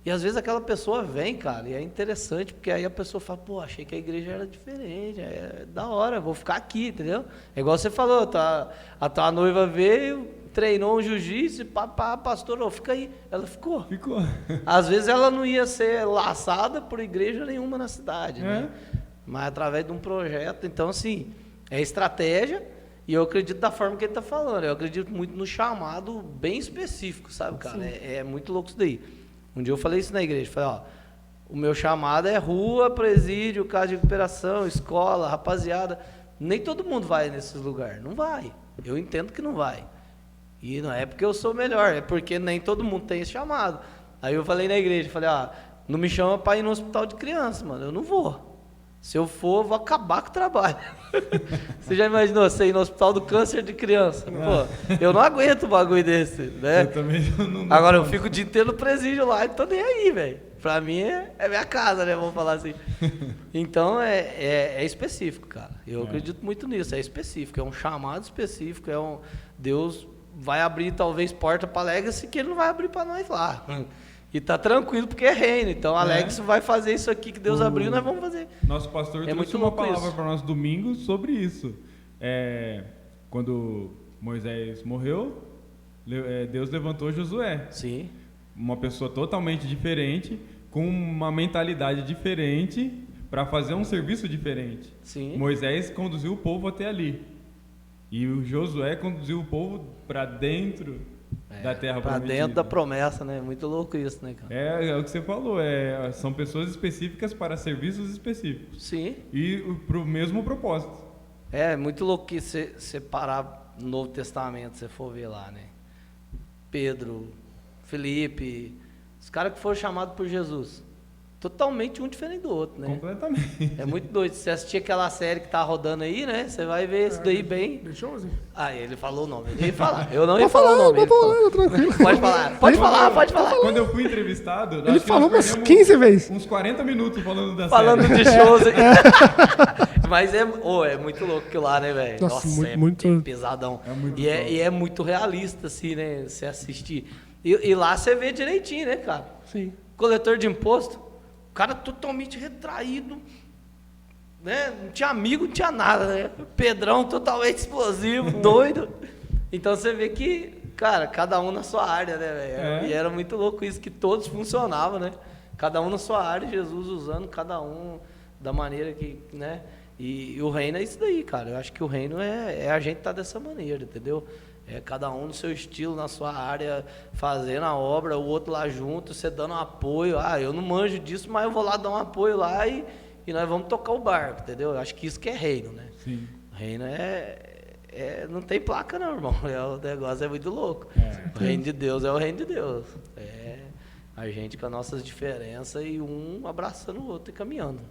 E às vezes aquela pessoa vem, cara, e é interessante, porque aí a pessoa fala, pô, achei que a igreja era diferente, é da hora, vou ficar aqui, entendeu? É igual você falou, a tua noiva veio, treinou um jiu-jitsu, pastor, fica aí. Ela ficou. Às vezes ela não ia ser laçada por igreja nenhuma na cidade, né? Mas através de um projeto. Então, assim, é estratégia, e eu acredito da forma que ele está falando. Eu acredito muito no chamado bem específico, sabe, cara? É muito louco isso daí. Um dia eu falei isso na igreja, falei, ó, o meu chamado é rua, presídio, casa de recuperação, escola, rapaziada. Nem todo mundo vai nesses lugares, não vai. Eu entendo que não vai. E não é porque eu sou melhor, é porque nem todo mundo tem esse chamado. Aí eu falei na igreja, falei, não me chama para ir no hospital de criança, mano, eu não vou. Se eu for, eu vou acabar com o trabalho. Você já imaginou você ir no hospital do câncer de criança? Pô, eu não aguento um bagulho desse, né? Eu também não. Agora eu fico o dia inteiro no presídio lá e tô nem aí, velho. Pra mim é minha casa, né? Vamos falar assim. Então é específico, cara. Eu acredito muito nisso, é específico, é um chamado específico, Deus vai abrir talvez porta pra Legacy que ele não vai abrir pra nós lá. E tá tranquilo porque é reino. Então Alex vai fazer isso aqui que Deus abriu, nós vamos fazer. Nosso pastor trouxe uma palavra para nós domingo sobre isso. Quando Moisés morreu, Deus levantou Josué. Sim. Uma pessoa totalmente diferente, com uma mentalidade diferente, para fazer um serviço diferente. Sim. Moisés conduziu o povo até ali. E o Josué conduziu o povo para dentro da terra pra prometida. Dentro da promessa, né? Muito louco isso, né, cara? É o que você falou, são pessoas específicas para serviços específicos. Sim. E para o mesmo propósito. É muito louco que você parar no Novo Testamento, você for ver lá, né? Pedro, Felipe, os caras que foram chamados por Jesus. Totalmente um diferente do outro, né? Completamente. É muito doido. Se você assistir aquela série que tá rodando aí, né? Você vai ver isso daí bem. Deixou assim? Ele falou o nome. Ele ia falar. Eu não ia falar o nome. Tranquilo. Pode falar. Quando eu fui entrevistado, ele falou umas 15 vezes. Uns 40 minutos falando da Falando série. de shows. Mas é muito louco aquilo lá, né, velho? Nossa, é muito pesadão. É muito e é muito realista, assim, né? Você assistir. E lá você vê direitinho, né, cara? Sim. Coletor de imposto. O cara totalmente retraído, né? Não tinha amigo, não tinha nada, né? Pedrão totalmente explosivo, doido. Então você vê que, cara, cada um na sua área, né, velho? E era muito louco isso, que todos funcionavam, né? Cada um na sua área, Jesus usando cada um da maneira que, né? E o reino é isso daí, cara. Eu acho que o reino é a gente estar dessa maneira, entendeu? É cada um no seu estilo, na sua área, fazendo a obra, o outro lá junto, você dando um apoio. Eu não manjo disso, mas eu vou lá dar um apoio lá e nós vamos tocar o barco, entendeu? Eu acho que isso que é reino, né? Sim. Reino não tem placa não, irmão. O negócio é muito louco. O reino de Deus é o reino de Deus. A gente com as nossas diferenças e um abraçando o outro e caminhando.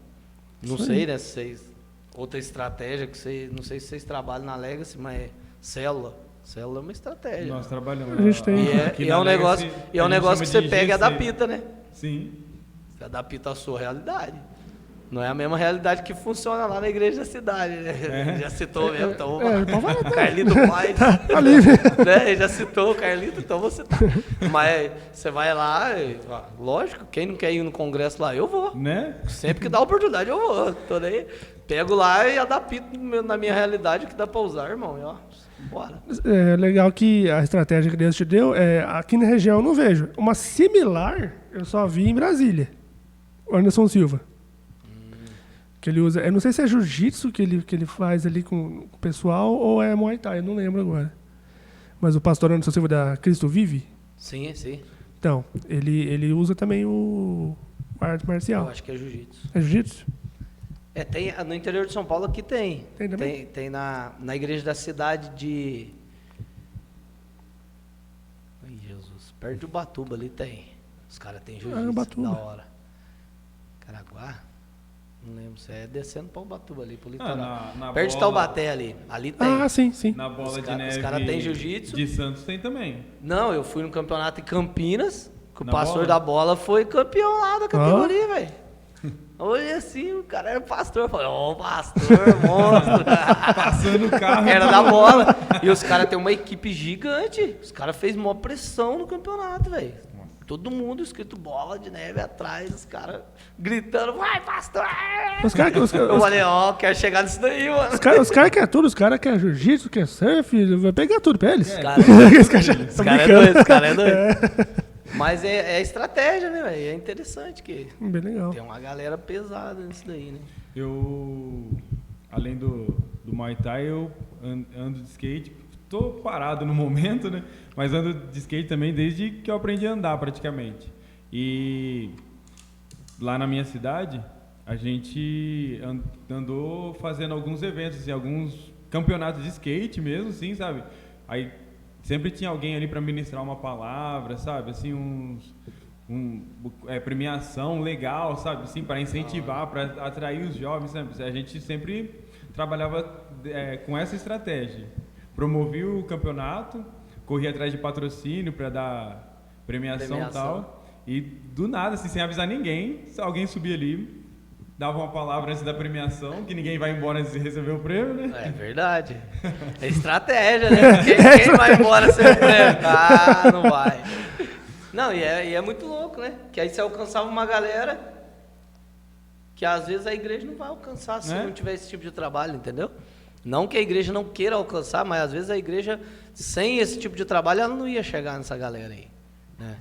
Não sei, né, se vocês... Outra estratégia que não sei se vocês trabalham na Legacy, mas é célula. Célula é uma estratégia. Nós trabalhamos. A gente tem. E é um negócio que você pega e adapta, né? Sim. Você adapta a sua realidade. Não é a mesma realidade que funciona lá na igreja da cidade, né? Já citou mesmo, então Carlito Paz, né? Já citou o Carlito, então você tá. Mas você vai lá, lógico, quem não quer ir no congresso lá, eu vou. Né? Sempre que dá oportunidade, eu vou. Tô daí, pego lá e adapto na minha realidade que dá pra usar, irmão. E, ó, bora. É legal que a estratégia que Deus te deu, aqui na região eu não vejo. Uma similar, eu só vi em Brasília. O Anderson Silva. Que ele usa, eu não sei se é jiu-jitsu que ele faz ali com o pessoal ou é Muay Thai, eu não lembro agora. Mas o pastor Anderson Silva da Cristo Vive, Sim, sim. então, ele usa também o arte marcial. Eu acho que é jiu-jitsu. É jiu-jitsu? Tem, no interior de São Paulo aqui tem. Tem também? Tem na igreja da cidade de... Ai, Jesus. Perto de Ubatuba ali tem. Os caras têm jiu-jitsu, Ubatuba. da hora. Caraguá? Não lembro se é descendo para Ubatuba ali, pro litoral. Na perto de bola- Taubaté ali. Ali tem. Ah, sim. Na bola Os de neve os caras têm jiu-jitsu. de Santos tem também. Não, eu fui no campeonato em Campinas, que o Na pastor bola? da bola foi campeão lá da categoria, velho. Olhei assim, o cara era pastor. Eu falei, pastor, monstro. Passando o carro. Era da bola. E os caras têm uma equipe gigante. Os caras fez maior pressão no campeonato, velho. Todo mundo escrito bola de neve atrás, os caras gritando, vai, pastor! Eu falei, quero chegar nisso daí, mano. Os caras querem tudo, os caras querem jiu-jitsu, querem surf, vai pegar tudo pra eles. Os caras é doido. Mas é estratégia, né, velho? É interessante que Bem legal. tem uma galera pesada nisso daí, né? Eu, além do Muay Thai, eu ando de skate. Tô parado no momento, né? Mas ando de skate também desde que eu aprendi a andar, praticamente. E lá na minha cidade, a gente andou fazendo alguns eventos, assim, alguns campeonatos de skate mesmo, assim, sabe? Aí sempre tinha alguém ali para ministrar uma palavra, sabe? Assim, premiação legal, sabe? Assim, para incentivar, para atrair os jovens, sabe? A gente sempre trabalhava com essa estratégia. Promovi o campeonato, corri atrás de patrocínio para dar premiação e tal. E do nada, assim, sem avisar ninguém, alguém subia ali, dava uma palavra antes da premiação, que ninguém vai embora antes de receber o prêmio, né? É verdade. É estratégia, né? Quem vai embora sem o prêmio? Ah, não vai. Não, e é muito louco, né? Que aí você alcançava uma galera que às vezes a igreja não vai alcançar se não tiver esse tipo de trabalho, entendeu? Não que a igreja não queira alcançar, mas às vezes a igreja, sem esse tipo de trabalho, ela não ia chegar nessa galera aí, né?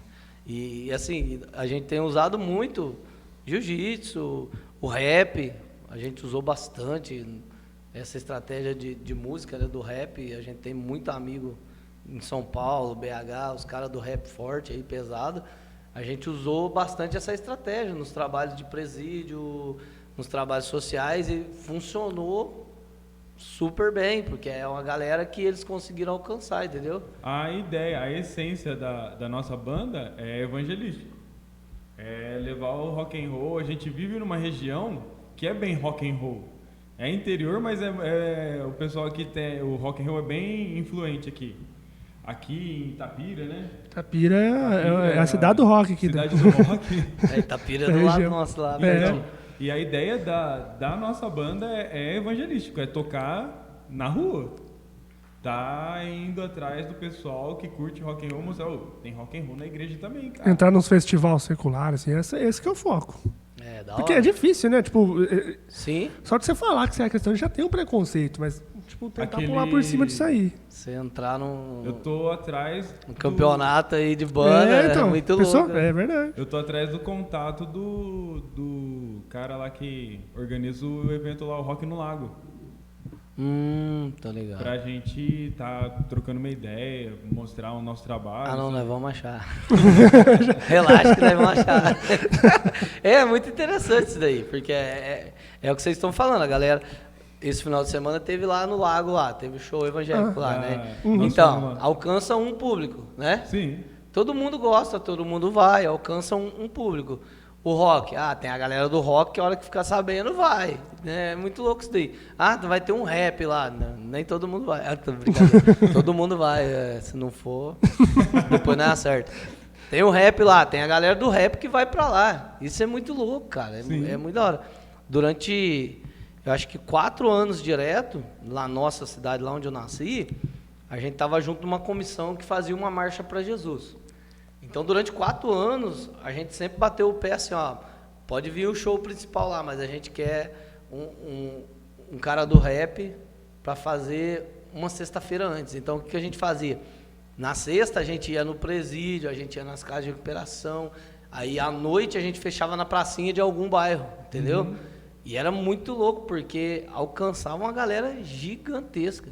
E assim, a gente tem usado muito jiu-jitsu, o rap, a gente usou bastante essa estratégia de música, né, do rap. A gente tem muito amigo em São Paulo, BH, os caras do rap forte aí, pesado. A gente usou bastante essa estratégia nos trabalhos de presídio, nos trabalhos sociais, e funcionou super bem, porque é uma galera que eles conseguiram alcançar, entendeu? A ideia, a essência da nossa banda é evangelística. É levar o rock and roll. A gente vive numa região que é bem rock and roll. É interior, mas o pessoal aqui tem, o rock and roll é bem influente aqui. Aqui em Itapira, né? Itapira é a cidade do rock aqui. Cidade do rock. Itapira é do lado nosso lá. E a ideia da nossa banda é evangelística, é tocar na rua. Tá indo atrás do pessoal que curte rock and roll, mostrar, tem rock and roll na igreja também, cara. Entrar nos festivais seculares, assim, esse que é o foco. Da Porque hora. é difícil, né? Tipo, Sim. só de você falar que você é cristão já tem um preconceito, mas tipo, tentar pular por cima disso aí. Você entrar num Eu tô atrás campeonato aí de banda, é muito louco. É verdade. Eu tô atrás do contato do cara lá que organiza o evento lá, o Rock no Lago. Tá legal. Pra gente tá trocando uma ideia, mostrar o nosso trabalho. Não, nós vamos achar. Relaxa que nós vamos achar. É muito interessante isso daí, porque é o que vocês estão falando, a galera. Esse final de semana teve lá no lago, teve show evangélico lá, né? Então, alcança um público, né? Sim. Todo mundo gosta, todo mundo vai, alcança um público. O rock, tem a galera do rock que a hora que ficar sabendo vai. É muito louco isso daí. Vai ter um rap lá. Não, nem todo mundo vai. Tô brincando. Todo mundo vai. Se não for, depois não acerta. Tem o rap lá, tem a galera do rap que vai pra lá. Isso é muito louco, cara. É muito da hora. durante, eu acho que 4 anos direto, lá na nossa cidade, lá onde eu nasci, a gente estava junto numa comissão que fazia uma marcha para Jesus. Então, durante 4 anos, a gente sempre bateu o pé assim, ó, pode vir o show principal lá, mas a gente quer um cara do rap para fazer uma sexta-feira antes. Então, o que a gente fazia? Na sexta, a gente ia no presídio, a gente ia nas casas de recuperação, aí à noite a gente fechava na pracinha de algum bairro, entendeu? E era muito louco, porque alcançava uma galera gigantesca.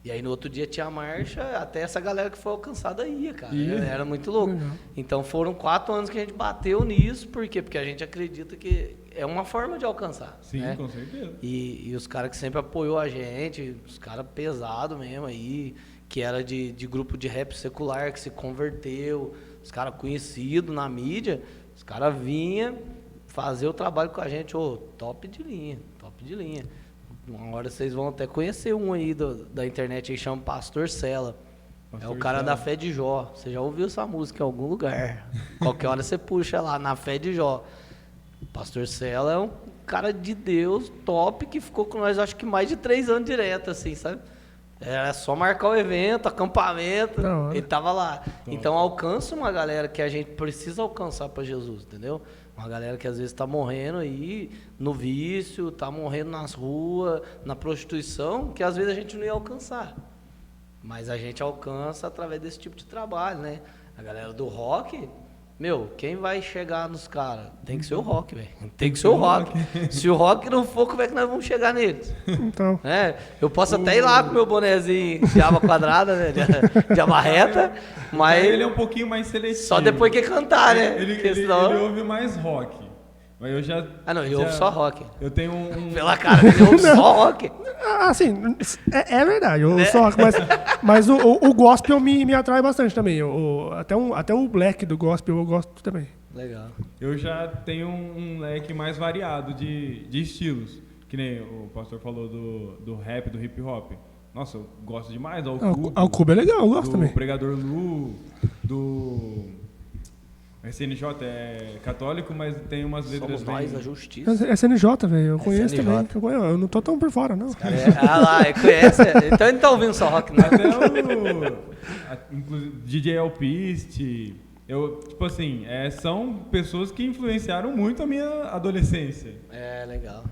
E aí no outro dia tinha a marcha, até essa galera que foi alcançada ia, cara. Era muito louco. Então foram 4 anos que a gente bateu nisso, por quê? Porque a gente acredita que é uma forma de alcançar. Sim, né? com certeza. E os caras que sempre apoiou a gente, os caras pesados mesmo aí, que era de grupo de rap secular, que se converteu, os caras conhecidos na mídia, os caras vinham fazer o trabalho com a gente, top de linha, top de linha. Uma hora vocês vão até conhecer um aí da internet aí, chama Pastor Sela. É o cara da Fé de Jó. Você já ouviu essa música em algum lugar? Qualquer hora você puxa lá, na Fé de Jó. Pastor Sela é um cara de Deus, top, que ficou com nós, acho que mais de 3 anos direto, assim, sabe? Era só marcar o evento, acampamento, ele tava lá. Então alcança uma galera que a gente precisa alcançar para Jesus, entendeu? Uma galera que às vezes está morrendo aí no vício, está morrendo nas ruas, na prostituição, que às vezes a gente não ia alcançar. Mas a gente alcança através desse tipo de trabalho, né? A galera do rock, quem vai chegar nos caras? Tem que ser o rock, velho. Tem que ser o rock. Se o rock não for, como é que nós vamos chegar neles? Então. Eu posso até ir lá com o meu bonezinho de aba quadrada, né? De aba reta, mas... Ele é um pouquinho mais seletivo. Só depois que cantar, né? Ele ouve mais rock. Mas eu já... eu ouvo só rock. Eu tenho Pela cara, ele ouve só rock. Assim, é verdade, eu sou rock, mas o gospel me atrai bastante também. Até o black do gospel eu gosto também. Legal. Eu já tenho um leque mais variado de estilos. Que nem o pastor falou do rap, do hip hop. Nossa, eu gosto demais do Al-Cubo é legal, eu gosto também. Do Pregador Lu, do... SNJ é católico, mas tem umas letras Somos nós, a justiça. SNJ, velho, eu conheço SNJ. também. Eu não tô tão por fora, não. Conhece? Então ele não tá ouvindo só rock, não. Inclusive, DJ Alpiste. Tipo assim, são pessoas que influenciaram muito a minha adolescência. Legal.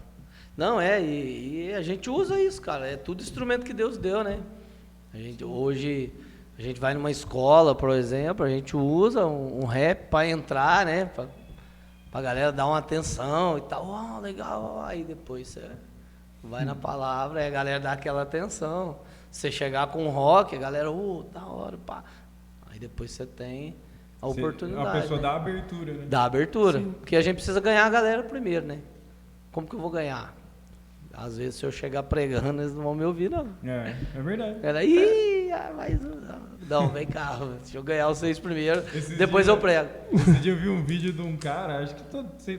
Não, e a gente usa isso, cara. É tudo instrumento que Deus deu, né? Hoje... A gente vai numa escola, por exemplo, a gente usa um rap para entrar, né? Pra galera dar uma atenção e tal. Legal. Aí depois você vai na palavra e a galera dá aquela atenção. Você chegar com rock, a galera, da hora, pá. Aí depois você tem a oportunidade. A pessoa dá abertura, né? Dá abertura. Sim. Porque a gente precisa ganhar a galera primeiro, né? Como que eu vou ganhar? Às vezes, se eu chegar pregando, eles não vão me ouvir, não. É verdade. Não, vem cá, deixa eu ganhar os 6 primeiro, depois eu prego. Esse dia eu vi um vídeo de um cara, acho que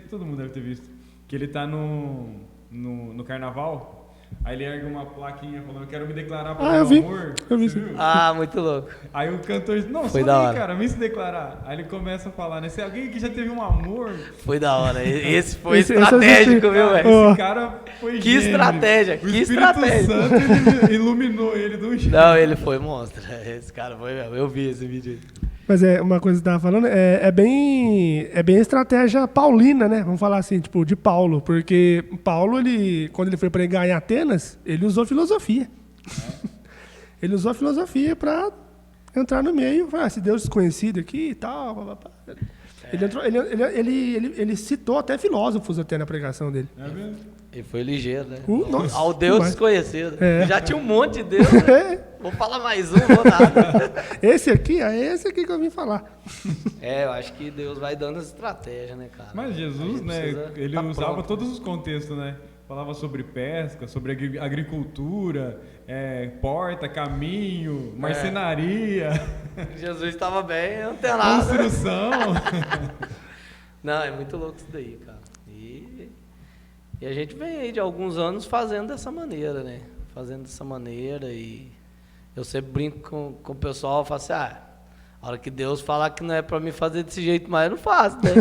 todo mundo deve ter visto, que ele tá no carnaval, aí ele ergue uma plaquinha falando, quero me declarar para o meu amor. Eu vi. Você viu? Muito louco. Aí o cantor diz, não, Foi só da vem, hora. cara, vem se declarar. Aí ele começa a falar, né, se alguém que já teve um amor... Foi da hora, esse foi Esse estratégico, viu, velho? Esse cara foi Que gênio. estratégia, O que Espírito estratégia. Santo iluminou ele do jeito. Não, ele foi monstro, esse cara foi mesmo, eu vi esse vídeo aí. Mas uma coisa que você estava falando, é bem estratégia paulina, né? Vamos falar assim, tipo, de Paulo. Porque Paulo, quando ele foi pregar em Atenas, ele usou filosofia. Ele usou a filosofia para entrar no meio. Se Deus desconhecido aqui e tal. Blá, blá, blá. Ele citou até filósofos até na pregação dele. É mesmo? Ele foi ligeiro, né? Nossa, Ao Deus mas- desconhecido. É. Já tinha um monte de Deus, né? Vou falar mais um, vou nada. Esse aqui que eu vim falar. Eu acho que Deus vai dando as estratégias, né, cara? Mas A Jesus, gente né, precisa ele tá usava pronto. todos os contextos, né? Falava sobre pesca, sobre agricultura, porta, caminho, marcenaria, Jesus estava bem antenado. construção. Não, é muito louco isso daí, cara. E a gente vem aí de alguns anos fazendo dessa maneira, né? Fazendo dessa maneira e eu sempre brinco com o pessoal, falo assim, A hora que Deus falar que não é pra me fazer desse jeito mais, eu não faço, né?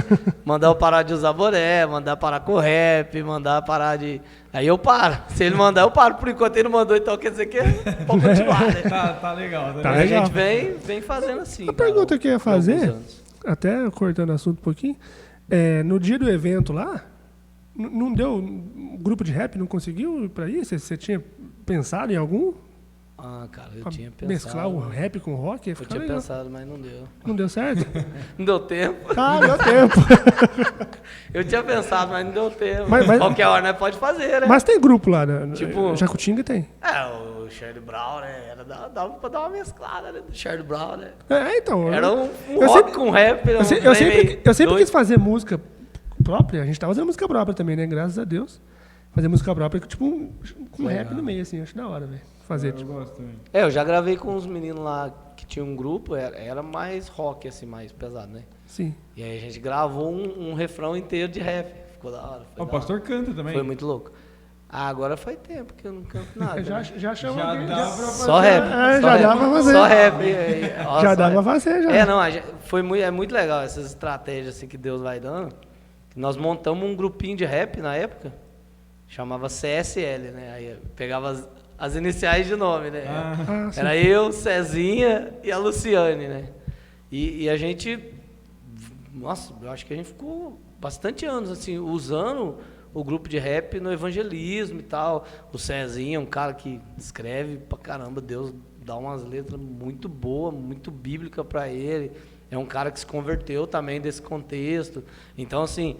Mandar eu parar de usar boné, mandar parar com rap, mandar parar de... Aí eu paro. Se ele mandar, eu paro. Por enquanto ele não mandou, então quer dizer que pode continuar, né? Tá legal. Tá A legal. gente vem fazendo assim. A pergunta que eu ia fazer, anos. até cortando o assunto um pouquinho, no dia do evento lá, não deu, o grupo de rap não conseguiu ir pra isso? Você tinha pensado em algum? Ah, cara, eu Pra tinha pensado. mesclar o rap com o rock? Ia Eu ficar tinha legal. pensado, mas não deu. Não deu certo? Não deu tempo. Ah, deu tempo. Eu tinha pensado, mas não deu tempo. Mas- Qualquer hora, né? Pode fazer, né? Mas tem grupo lá, né? Tipo- Jacutinga tem. O Charlie Brown, né? Dava pra dar uma mesclada, né? Do Charlie Brown, né? Então. Era um eu rock sempre- com rap. Eu, se- eu sempre quis fazer música própria. A gente tá fazendo música própria também, né? Graças a Deus. Fazer música própria, tipo, com rap no meio, assim. Acho da hora, velho. Fazer, Eu tipo. gosto também. Eu já gravei com uns meninos lá que tinha um grupo, era mais rock, assim, mais pesado, né? Sim. E aí a gente gravou um refrão inteiro de rap. Ficou da hora. O pastor canta também. Foi muito louco. Ah, agora faz tempo que eu não canto nada. Já, né? já chamou Já alguém. dá Já, pra Só rap. É, só já rap. dá pra fazer. Só rap. já dá pra fazer, já. Não, é muito legal essas estratégias assim que Deus vai dando. Nós montamos um grupinho de rap na época, chamava CSL, né? Aí eu pegava as iniciais de nome, né? Ah, sim. Era eu, Cezinha e a Luciane, né? E a gente, nossa, eu acho que a gente ficou bastante anos assim usando o grupo de rap no evangelismo e tal. O Cezinha é um cara que escreve pra caramba, Deus dá umas letras muito boas, muito bíblicas pra ele. É um cara que se converteu também desse contexto. Então, assim,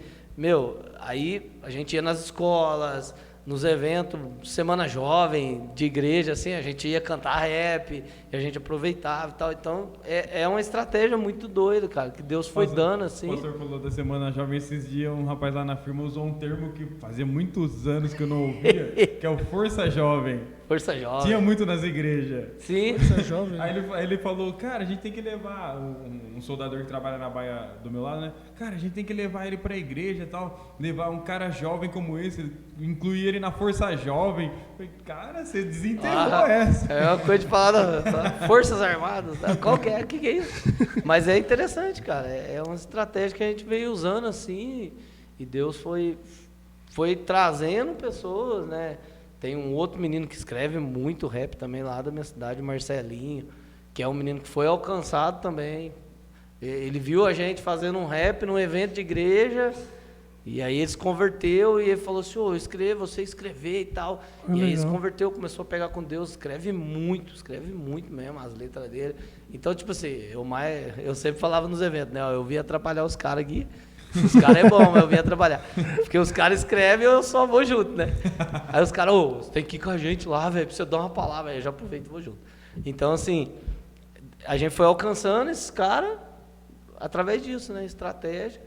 aí a gente ia nas escolas, nos eventos, Semana Jovem, de igreja, assim, a gente ia cantar rap, e a gente aproveitava e tal. Então, é uma estratégia muito doida, cara, que Deus foi dando, assim. O pastor falou da Semana Jovem esses dias, um rapaz lá na firma usou um termo que fazia muitos anos que eu não ouvia, que é o Força Jovem. Força Jovem. Tinha muito nas igrejas. Sim. Você é jovem. Aí ele falou, cara, a gente tem que levar um soldador que trabalha na baia do meu lado, né? Cara, a gente tem que levar ele pra igreja e tal, levar um cara jovem como esse, incluir ele na Força Jovem. Falei, cara, você desenterrou essa. É uma coisa de falar Forças Armadas, tá? Qual que é? O que é isso? Mas é interessante, cara. É uma estratégia que a gente veio usando assim, e Deus foi trazendo pessoas, né? Tem um outro menino que escreve muito rap também lá da minha cidade, Marcelinho, que é um menino que foi alcançado também. Ele viu a gente fazendo um rap num evento de igreja, e aí ele se converteu e ele falou assim, você escrever e tal. E aí ele se converteu, começou a pegar com Deus, escreve muito mesmo as letras dele. Então, tipo assim, eu sempre falava nos eventos, né? Eu vim atrapalhar os caras aqui. Os caras é bom, mas eu vim atrapalhar. Porque os caras escrevem, eu só vou junto, né? Aí os caras, você tem que ir com a gente lá, velho, pra você dar uma palavra. Aí eu já aproveito e vou junto. Então, assim, a gente foi alcançando esses caras através disso, né? Estratégia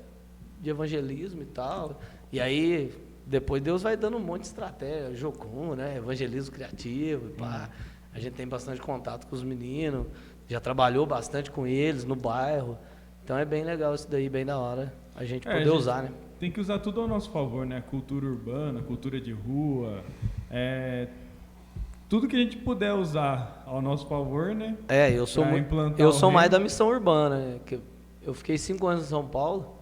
de evangelismo e tal. E aí, depois Deus vai dando um monte de estratégia, Jocum, né? Evangelismo criativo, pá. A gente tem bastante contato com os meninos, já trabalhou bastante com eles no bairro. Então é bem legal isso daí, bem da hora. A gente poder usar, né? Tem que usar tudo ao nosso favor, né? Cultura urbana, cultura de rua, tudo que a gente puder usar ao nosso favor, né? Eu sou Pra implantar eu o sou mais reino. da missão urbana, né? Que eu fiquei 5 anos em São Paulo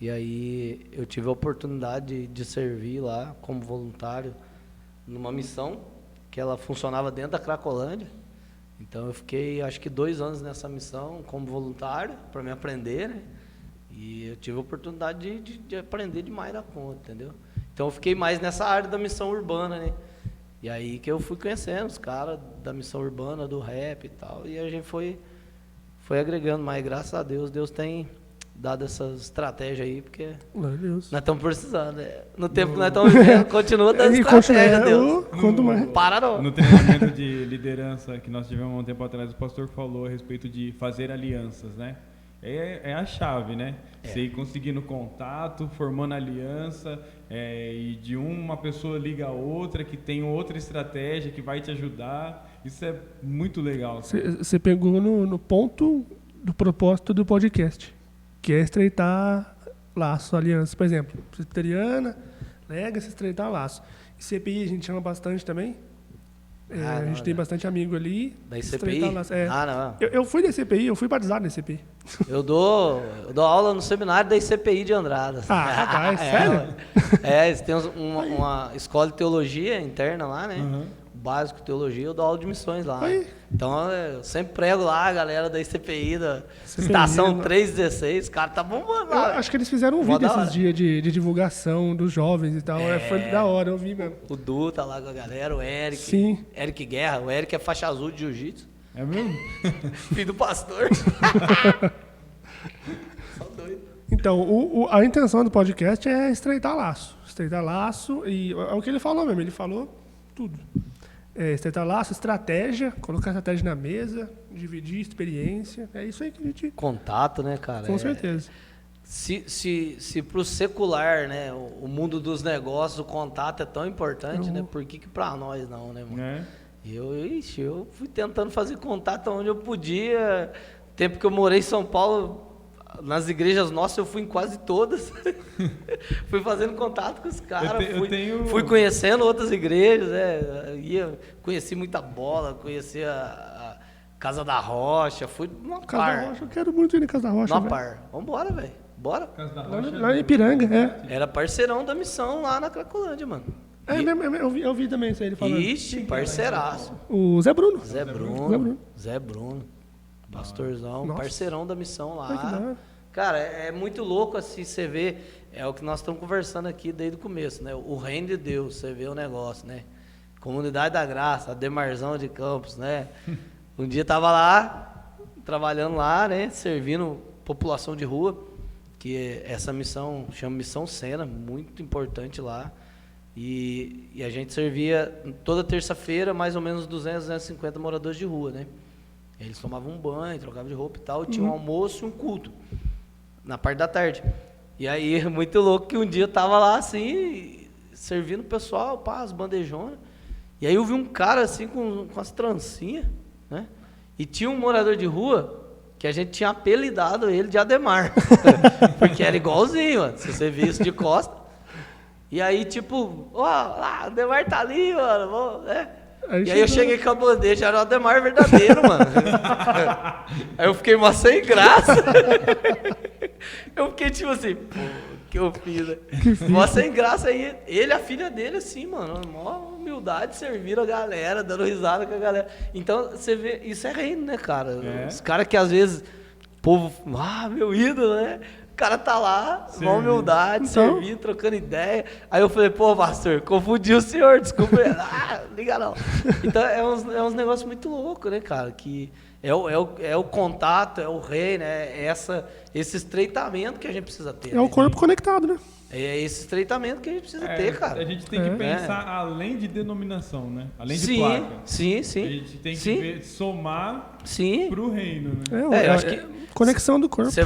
e aí eu tive a oportunidade de servir lá como voluntário numa missão que ela funcionava dentro da Cracolândia. Então eu fiquei acho que 2 anos nessa missão como voluntário para me aprender, né? E eu tive a oportunidade de aprender demais da conta, entendeu? Então eu fiquei mais nessa área da missão urbana, né? E aí que eu fui conhecendo os caras da missão urbana, do rap e tal, e a gente foi agregando, mas graças a Deus, Deus tem dado essas estratégias aí, porque Glória a Deus. nós estamos precisando, né? No tempo que nós estamos vivendo, continua dando E estratégia, continua, Deus. quanto mais. Para não. No treinamento de liderança que nós tivemos há um tempo atrás, o pastor falou a respeito de fazer alianças, né? É a chave, né? Você ir conseguindo contato, formando aliança, e de uma pessoa liga a outra, que tem outra estratégia que vai te ajudar. Isso é muito legal. Você pegou no ponto do propósito do podcast, que é estreitar laços, alianças. Por exemplo, presbiteriana, Legacy, estreitar laço. E CPI a gente chama bastante também, A gente tem bastante amigo ali. Da ICPI? Não. Eu fui da ICPI, eu fui batizado na ICPI. Eu dou aula no seminário da ICPI de Andradas. Rapaz, sério? Eles têm uma escola de teologia interna lá, né? Básico de teologia, eu dou aula de missões lá. Então eu sempre prego lá a galera da ICPI, da Estação 316, cara, tá bombando lá. Eu acho que eles fizeram um vídeo esses dias de divulgação dos jovens e tal. Foi da hora, eu vi mesmo. O Du tá lá com a galera, o Eric. Sim. Eric Guerra, o Eric é faixa azul de jiu-jitsu. É mesmo? Filho do pastor. Só doido. Então, a intenção do podcast é estreitar laço. Estreitar laço, e é o que ele falou mesmo, ele falou tudo. Estreitar laço, estratégia, colocar estratégia na mesa, dividir experiência. É isso aí que a gente... Contato, né, cara? Com certeza. Se pro secular, né, o mundo dos negócios, o contato é tão importante, né? Por que pra nós não, né, mano? Eu fui tentando fazer contato onde eu podia. Tempo que eu morei em São Paulo, nas igrejas nossas, eu fui em quase todas. Fui fazendo contato com os caras, fui conhecendo outras igrejas, conheci muita bola, conheci a Casa da Rocha, fui numa Casa da Rocha, eu quero muito ir na Casa da Rocha. Numa par. Vambora, velho. Bora. Casa da Rocha, lá em Ipiranga, Era parceirão da missão lá na Cracolândia, mano. Eu vi também isso aí, ele falando. Ixi, parceiraço. O Zé Bruno. Zé Bruno. Pastorzão, Nossa. Parceirão da missão lá. Ai, que da hora. Cara, é muito louco assim, você vê, é o que nós estamos conversando aqui desde o começo, né? O reino de Deus, você vê o negócio, né? Comunidade da Graça, a Demarzão de Campos, né? Um dia tava lá, trabalhando lá, né? Servindo população de rua, que essa missão chama Missão Sena, muito importante lá. E a gente servia toda terça-feira mais ou menos 200, 250 moradores de rua, né? Eles tomavam um banho, trocavam de roupa e tal, e tinha um almoço e um culto, na parte da tarde. E aí, muito louco que um dia eu tava lá assim, servindo o pessoal, as bandejonas, e aí eu vi um cara assim com as trancinhas, né? E tinha um morador de rua que a gente tinha apelidado ele de Ademar, porque era igualzinho, mano, se você via isso de costa. E aí, tipo, o Ademar tá ali, mano, né? E aí eu cheguei com a bandeja, era o Ademar verdadeiro, mano. Aí eu fiquei mó sem graça. Eu fiquei tipo assim, pô, que eu fiz, né? Mó sem graça. Aí ele e a filha dele, assim, mano, mó humildade, serviram a galera, dando risada com a galera. Então, você vê, isso é reino, né, cara? Os caras que às vezes, o povo, meu ídolo, né? O cara tá lá, com humildade, servindo, trocando ideia. Aí eu falei, pô, pastor, confundi o senhor, desculpa. Liga não. Então é uns negócios muito loucos, né, cara? Que é o contato, é o rei, né? Esse estreitamento que a gente precisa ter. É o corpo conectado, né? É esse estreitamento que a gente precisa ter, cara. A gente tem que pensar além de denominação, né? Além de placa. Sim. A gente tem que somar pro reino, né? Eu acho que conexão do corpo. Você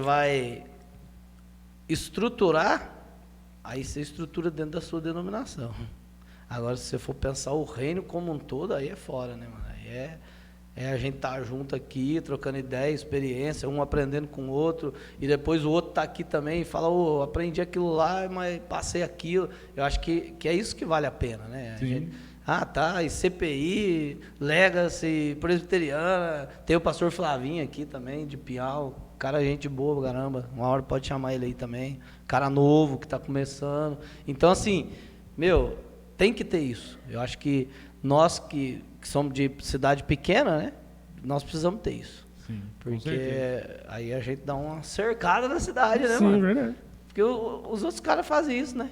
vai estruturar, aí você estrutura dentro da sua denominação. Agora, se você for pensar o reino como um todo, aí é fora, né, mano? Aí é a gente estar junto aqui, trocando ideia, experiência, um aprendendo com o outro, e depois o outro tá aqui também e fala, aprendi aquilo lá, mas passei aquilo. Eu acho que é isso que vale a pena, né? A gente, e CPI, Legacy, Presbiteriana, tem o pastor Flavinho aqui também, de Piau, cara gente boa, caramba, uma hora pode chamar ele aí também, cara novo que tá começando. Então, assim, tem que ter isso. Eu acho que nós que somos de cidade pequena, né? Nós precisamos ter isso. Sim, porque aí a gente dá uma cercada na cidade, né, mano? Sim, verdade. Porque os outros caras fazem isso, né?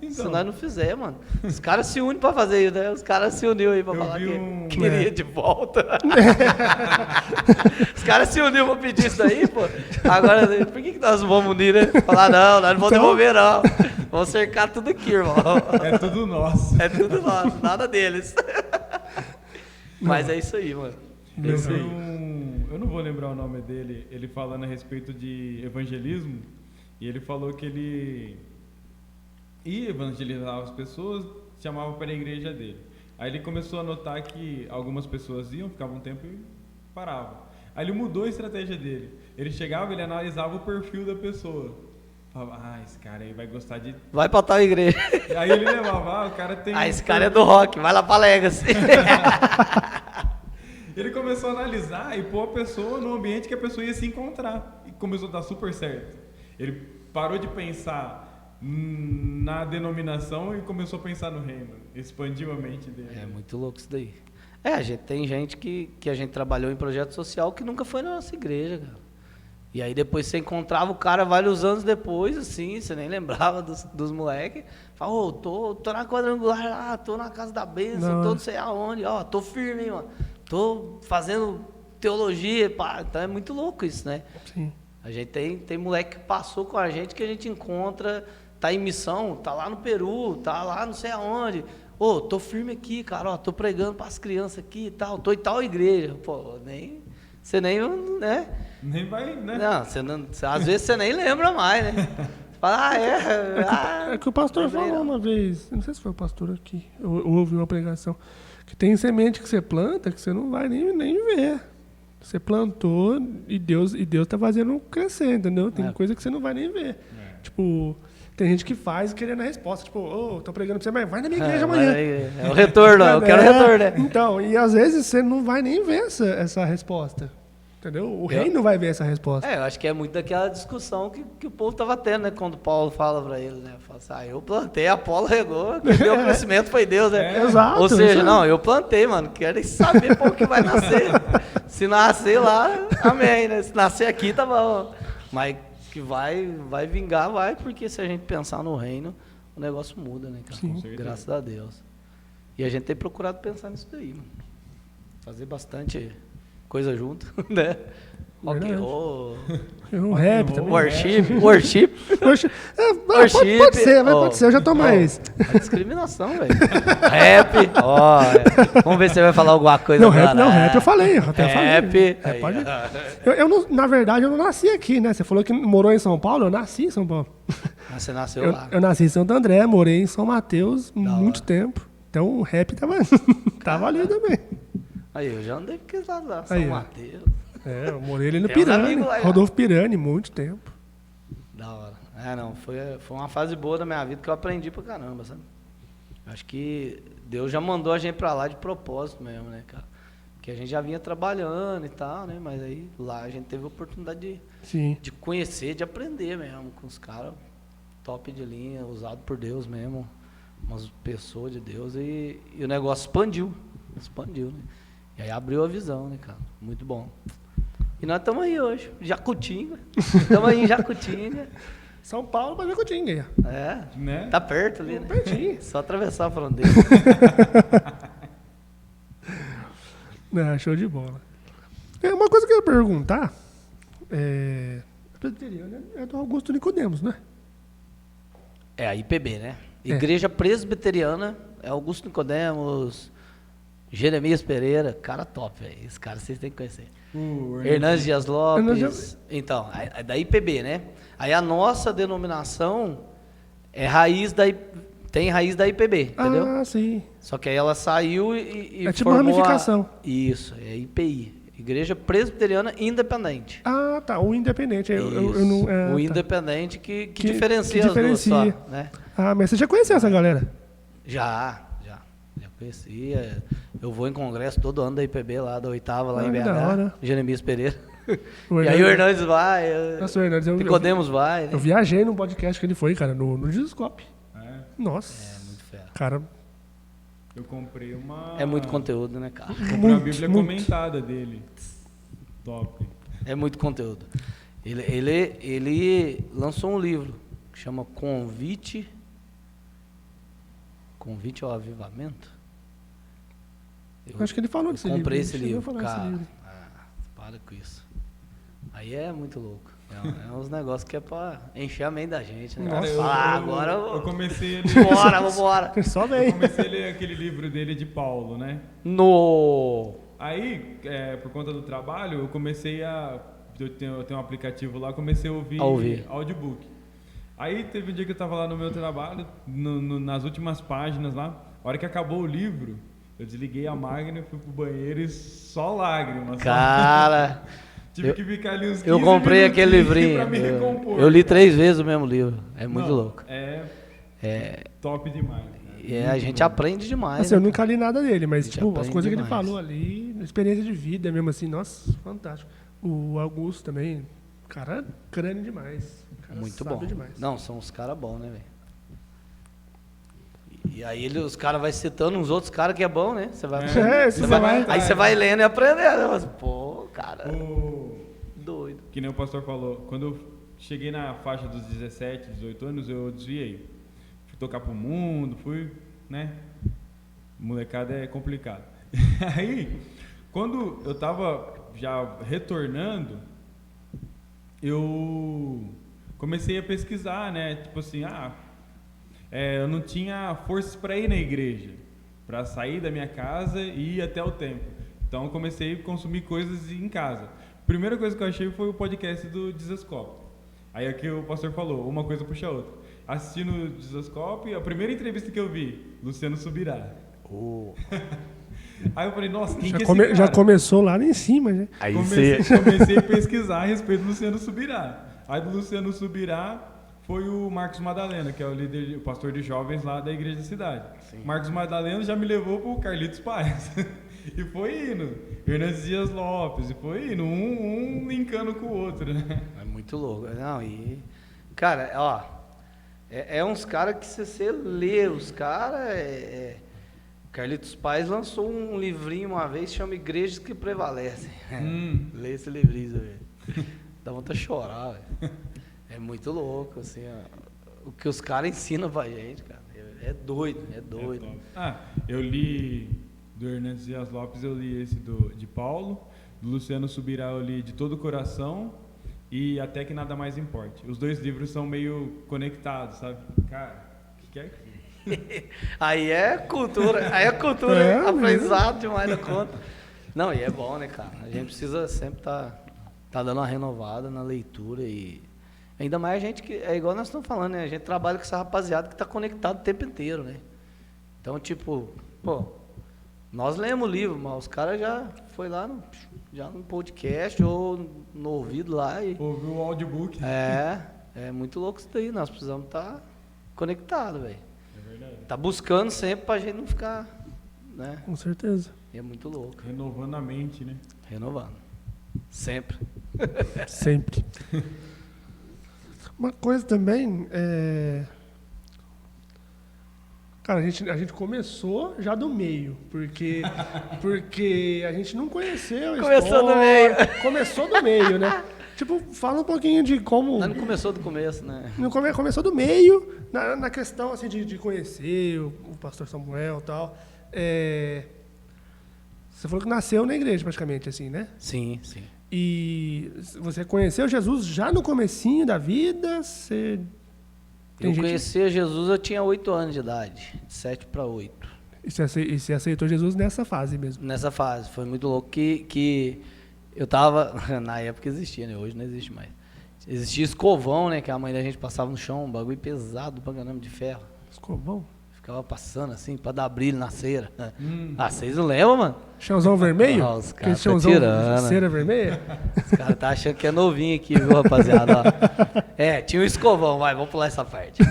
Então. Se nós não fizer, mano. Os caras se unem pra fazer isso, né? Os caras se uniram aí pra falar que queria de volta. Os caras se uniram pra pedir isso daí, pô. Agora, por que nós não vamos unir, né? Falar, não, nós não vamos devolver, não. Vamos cercar tudo aqui, irmão. É tudo nosso. É tudo nosso, nada deles. Mas é isso aí, mano. Eu não vou lembrar o nome dele, ele falando a respeito de evangelismo, e ele falou que ele ia evangelizar as pessoas, chamava para a igreja dele. Aí ele começou a notar que algumas pessoas iam, ficavam um tempo e paravam. Aí ele mudou a estratégia dele. Ele chegava, ele analisava o perfil da pessoa. Falava, esse cara aí vai gostar de... Vai pra tal igreja. Aí ele levava, o cara tem... Esse cara é do rock, vai lá pra Legacy. Ele começou a analisar e pôr a pessoa no ambiente que a pessoa ia se encontrar. E começou a dar super certo. Ele parou de pensar na denominação e começou a pensar no reino. Expandiu a mente dele. É muito louco isso daí. Tem gente que a gente trabalhou em projeto social que nunca foi na nossa igreja, cara. E aí depois você encontrava o cara vários anos depois, assim, você nem lembrava dos moleques. Fala, tô na quadrangular lá, tô na casa da bênção, tô não sei aonde, tô firme, hein, mano. Tô fazendo teologia, pá. Então é muito louco isso, né? Sim. A gente tem moleque que passou com a gente que a gente encontra, tá em missão, tá lá no Peru, tá lá não sei aonde. Tô firme aqui, cara, tô pregando para as crianças aqui e tal, tô em tal igreja. Pô, você nem, né? Nem vai, né? Não, às vezes você nem lembra mais, né? Fala, É que o pastor falou uma vez, não sei se foi o pastor aqui, ou ouviu uma pregação, que tem semente que você planta que você não vai nem ver. Você plantou e Deus tá fazendo crescer, entendeu? Tem coisa que você não vai nem ver. Tipo, tem gente que faz querendo a resposta. Tipo, tô pregando pra você, mas vai na minha igreja amanhã. É o retorno, eu quero o retorno, né? Então, e às vezes você não vai nem ver essa resposta. Entendeu? O rei não vai ver essa resposta. Eu acho que é muito daquela discussão que o povo tava tendo, né? Quando Paulo fala pra ele, né? Fala assim, eu plantei, Apolo regou, quem deu o crescimento foi Deus, né? Exato. Ou seja, não, eu plantei, mano, quero nem saber como que vai nascer. Se nascer lá, amém, né? Se nascer aqui, tá bom. Mas que vai vingar, vai, porque se a gente pensar no reino, o negócio muda, né, cara? Sim. Graças a Deus. E a gente tem procurado pensar nisso daí, mano. Fazer bastante coisa junto, né? Rock and roll, Um rap também. worship. Pode ser, pode ser, eu já tô mais. A discriminação, velho. Rap, vamos ver se você vai falar alguma coisa Não, agora. rap eu falei, eu até falei. Rap. Pode. Eu não, na verdade, eu não nasci aqui, né? Você falou que morou em São Paulo, eu nasci em São Paulo. Mas você nasceu lá. Eu nasci em Santo André, morei em São Mateus muito tempo. Então o rap tava ali também. Aí, eu já andei porque lá, São Aí, Mateus. Eu morei ali no Tem uns Pirani, amigos lá, Rodolfo Pirani, muito tempo. Da hora. Foi uma fase boa da minha vida que eu aprendi pra caramba, sabe? Acho que Deus já mandou a gente pra lá de propósito mesmo, né, cara? Que a gente já vinha trabalhando e tal, né? Mas aí lá a gente teve a oportunidade de conhecer, de aprender mesmo com os caras top de linha, usado por Deus mesmo, umas pessoas de Deus e o negócio expandiu, né? E aí abriu a visão, né, cara? Muito bom. E nós estamos aí hoje, Jacutinga. Estamos aí em Jacutinga. São Paulo para Jacutinga. Né? Tá perto ali, né? Pertinho. Só atravessar a fronteira. Show de bola. Uma coisa que eu ia perguntar, a presbiteriana é do Augusto Nicodemos, né? É a IPB, né? Igreja Presbiteriana, é Augusto Nicodemos, Jeremias Pereira, cara top, velho. Esse cara vocês têm que conhecer. Hernandes Dias Lopes. Então, é da IPB, né? Aí a nossa denominação é tem raiz da IPB, entendeu? Ah, sim. Só que aí ela saiu e é tipo uma ramificação. Isso, é IPI. Igreja Presbiteriana Independente. Ah, tá. O independente. O independente que diferencia as duas só, né? Ah, mas você já conheceu essa galera? Já conhecia. Eu vou em congresso todo ano da IPB lá, da 8ª, lá em BH. Jeremias Pereira. E aí o Hernandes vai. Nossa, o Hernandes, Nicodemos vai. Né? Eu viajei num podcast que ele foi, cara, no Discoscope. Nossa. É muito fera. Cara, eu comprei uma... É muito conteúdo, né, cara? Comprei uma Bíblia comentada dele. Top. É muito conteúdo. Ele lançou um livro que chama Convite ao Avivamento. Eu acho que ele falou desse livro. Comprei esse livro, cara. Para com isso. Aí é muito louco. É uns negócios que é pra encher a mente da gente, né? Nossa, agora eu comecei a ler... Vambora. Só vem. Eu comecei a ler aquele livro dele de Paulo, né? Aí, por conta do trabalho, eu comecei eu tenho um aplicativo lá, comecei a ouvir audiobook. Aí teve um dia que eu tava lá no meu trabalho, nas últimas páginas lá, a hora que acabou o livro, eu desliguei a máquina, fui pro banheiro e só lágrimas. Cara, Tive que ficar ali uns 15 Eu comprei aquele livrinho. pra me recompor. Eu li 3 vezes o mesmo livro. É muito louco. É top demais. A gente aprende demais. Assim, eu nunca li nada dele, mas gente tipo, as aprende coisas que ele demais. falou ali, experiência de vida mesmo assim, nossa, fantástico. O Augusto também, cara, crânio demais. Cara, Muito sabe bom. demais. Não, são uns caras bons, né, velho? E aí os caras vão citando uns outros caras que é bom, né? Você vai, Você vai. aí você vai lendo e aprendendo. Mas, pô, cara, doido. Que nem o pastor falou, quando eu cheguei na faixa dos 17, 18 anos, eu desviei. Fui tocar pro mundo, né? Molecada é complicado. Aí, quando eu tava já retornando, eu comecei a pesquisar, né? Tipo assim, eu não tinha forças para ir na igreja, para sair da minha casa e ir até o templo. Então eu comecei a consumir coisas em casa. A primeira coisa que eu achei foi o podcast do Dizascope. Aí aqui o pastor falou, uma coisa puxa a outra. Assistindo o Dizascope, a primeira entrevista que eu vi, Luciano Subirá. Aí eu falei, nossa, quem que é esse cara? Já começou lá em cima, né? Aí Comecei a pesquisar a respeito do Luciano Subirá. Aí do Luciano Subirá foi o Marcos Madalena, que é o líder, o pastor de jovens lá da igreja da cidade. Sim. Marcos Madalena já me levou pro Carlitos Paes. E foi indo. Hernandes Dias Lopes. E foi indo. Um linkando com o outro, né? É muito louco. Não, cara, ó. É uns caras que se você lê os caras. Carlitos Paes lançou um livrinho uma vez, chama Igrejas que Prevalecem. Lê esse livrinho, velho. Dá vontade de chorar, velho. É muito louco, assim, o que os caras ensinam pra gente, cara. É doido. Eu li do Hernandes Dias Lopes, eu li esse de Paulo. Do Luciano Subirá eu li De Todo o Coração e Até Que Nada Mais Importe. Os dois livros são meio conectados, sabe? Cara, o que é aquilo? Aí é cultura, aprendizado demais da conta. Não, e é bom, né, cara? A gente precisa sempre tá dando uma renovada na leitura e ainda mais a gente que, é igual nós estamos falando, né? A gente trabalha com essa rapaziada que tá conectado o tempo inteiro, né? Então, tipo, nós lemos o livro, mas os caras já foi lá no podcast ou no ouvido lá e... Ouviu o audiobook. É muito louco isso daí, nós precisamos estar conectados, velho. Verdade. Tá buscando sempre pra gente não ficar, né? Com certeza. E é muito louco. Renovando a mente, né? Renovando. Sempre. Sempre. Uma coisa também cara, a gente começou já do meio, porque a gente não conheceu a Começou do meio. Começou do meio, né? Tipo, fala um pouquinho de como... Não começou do começo, né? Começou do meio, na questão assim, de conhecer o pastor Samuel e tal. Você falou que nasceu na igreja praticamente, assim, né? Sim. E você conheceu Jesus já no comecinho da vida? Eu conheci Jesus, eu tinha 8 anos de idade, de 7 para 8. E você aceitou Jesus nessa fase mesmo? Nessa fase, foi muito louco que eu tava, na época existia, né? Hoje não existe mais. Existia escovão, né? Que a mãe da gente passava no chão, um bagulho pesado pra caramba de ferro. Escovão? Ficava passando assim, pra dar brilho na cera. Vocês não lembram, mano? Chãozão vermelho? Os caras Aquele chãozão tirando. cera vermelha? Os caras tá achando que é novinho aqui, viu, rapaziada? Ó. Tinha um escovão, vamos pular essa parte.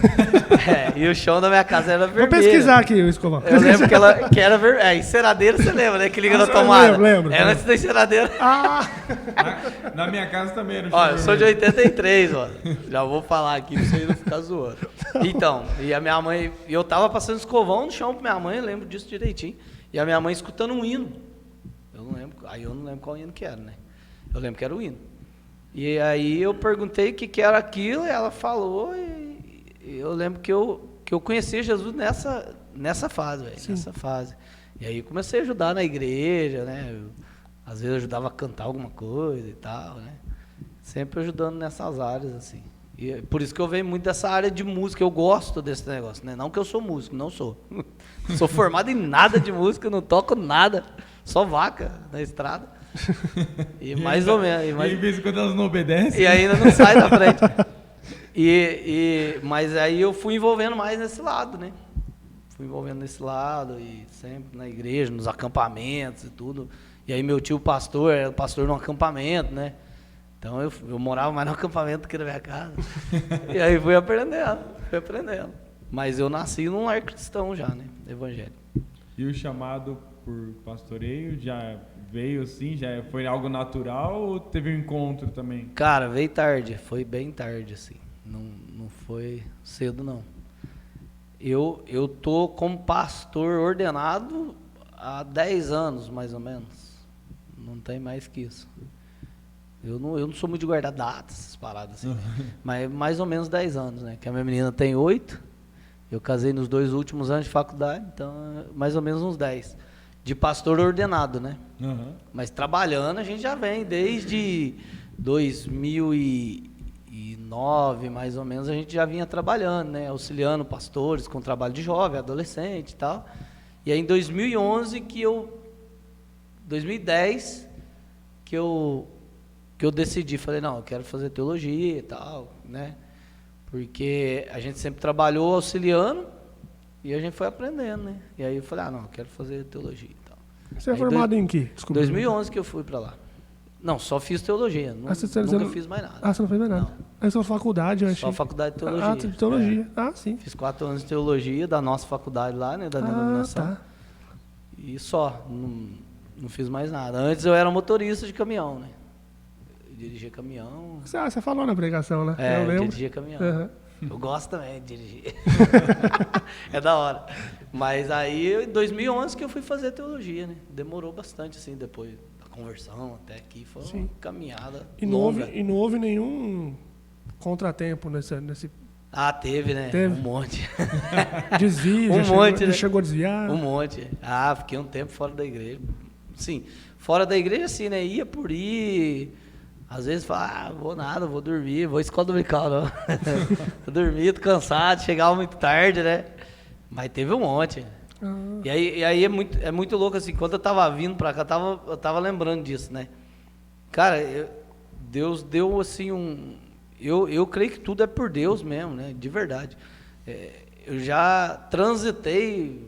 E o chão da minha casa era vermelho. Vou pesquisar aqui o escovão. Eu lembro que era vermelho. Enceradeira, você lembra, né? Que liga na tomada. Lembro. Era antes da enceradeira. Na minha casa também era o Ó, eu sou de 83, ó. Já vou falar aqui pra você não ficar zoando. Então, e a minha mãe... Eu tava passando escovão no chão pra minha mãe, eu lembro disso direitinho. E a minha mãe escutando um hino. Eu não lembro qual hino que era, né? Eu lembro que era o hino. E aí eu perguntei o que era aquilo, e ela falou, e eu lembro que eu conheci Jesus nessa fase, velho. Nessa fase. E aí comecei a ajudar na igreja, né? Às vezes eu ajudava a cantar alguma coisa e tal, né? Sempre ajudando nessas áreas, assim. E por isso que eu venho muito dessa área de música, eu gosto desse negócio, né? Não que eu sou músico, não sou. Sou formado em nada de música, não toco nada, só vaca na estrada. E mais ou menos. E de vez em quando elas não obedecem. E ainda não sai da frente. Mas aí eu fui envolvendo mais nesse lado, né? Fui envolvendo nesse lado e sempre na igreja, nos acampamentos e tudo. E aí meu tio pastor era pastor num acampamento, né? Então eu morava mais no acampamento que na minha casa. E aí fui aprendendo. Mas eu nasci num lar cristão já, né? Evangélico. E o chamado por pastoreio já veio assim? Já foi algo natural ou teve um encontro também? Cara, veio tarde. Foi bem tarde, assim. Não foi cedo, não. Eu tô como pastor ordenado há 10 anos, mais ou menos. Não tem mais que isso. Eu não sou muito de guardar datas, essas paradas assim. Mas mais ou menos 10 anos, né? Que a minha menina tem 8. Eu casei nos 2 últimos anos de faculdade, então mais ou menos uns 10. De pastor ordenado, né? Uhum. Mas trabalhando a gente já vem desde 2009, mais ou menos, a gente já vinha trabalhando, né? Auxiliando pastores com trabalho de jovem, adolescente e tal. E aí em 2011 2010 que eu decidi, falei, não, eu quero fazer teologia e tal, né? Porque a gente sempre trabalhou auxiliando e a gente foi aprendendo, né? E aí eu falei, não, eu quero fazer teologia e tal. Você é formado em quê? Desculpa. 2011 que eu fui pra lá. Não, só fiz teologia, nunca fiz mais nada. Ah, você não fez mais nada? Não. Aí sua faculdade, eu achei. Só faculdade de teologia. De teologia. Sim. Fiz 4 anos de teologia da nossa faculdade lá, né, da denominação. Tá. E só, não fiz mais nada. Antes eu era motorista de caminhão, né? Eu dirigia caminhão. Você falou na pregação, né? Eu lembro. dirigia caminhão. Uhum. Eu gosto também de dirigir. É da hora. Mas aí, em 2011 que eu fui fazer teologia, né? Demorou bastante, assim, depois da conversão até aqui. Foi uma caminhada longa. E não houve nenhum contratempo nesse... Teve, né? Teve. Um monte. Desvio, né? Chegou a desviar? Um monte. Fiquei um tempo fora da igreja. Sim, fora da igreja, assim, né? Ia por ir... Às vezes fala, vou nada, vou dormir, vou à escola dominical, não. Tô dormindo, tô cansado, chegava muito tarde, né? Mas teve um monte. E aí é muito louco, assim, quando eu tava vindo pra cá, eu tava lembrando disso, né? Cara, Deus deu, assim, eu creio que tudo é por Deus mesmo, né? De verdade. Eu já transitei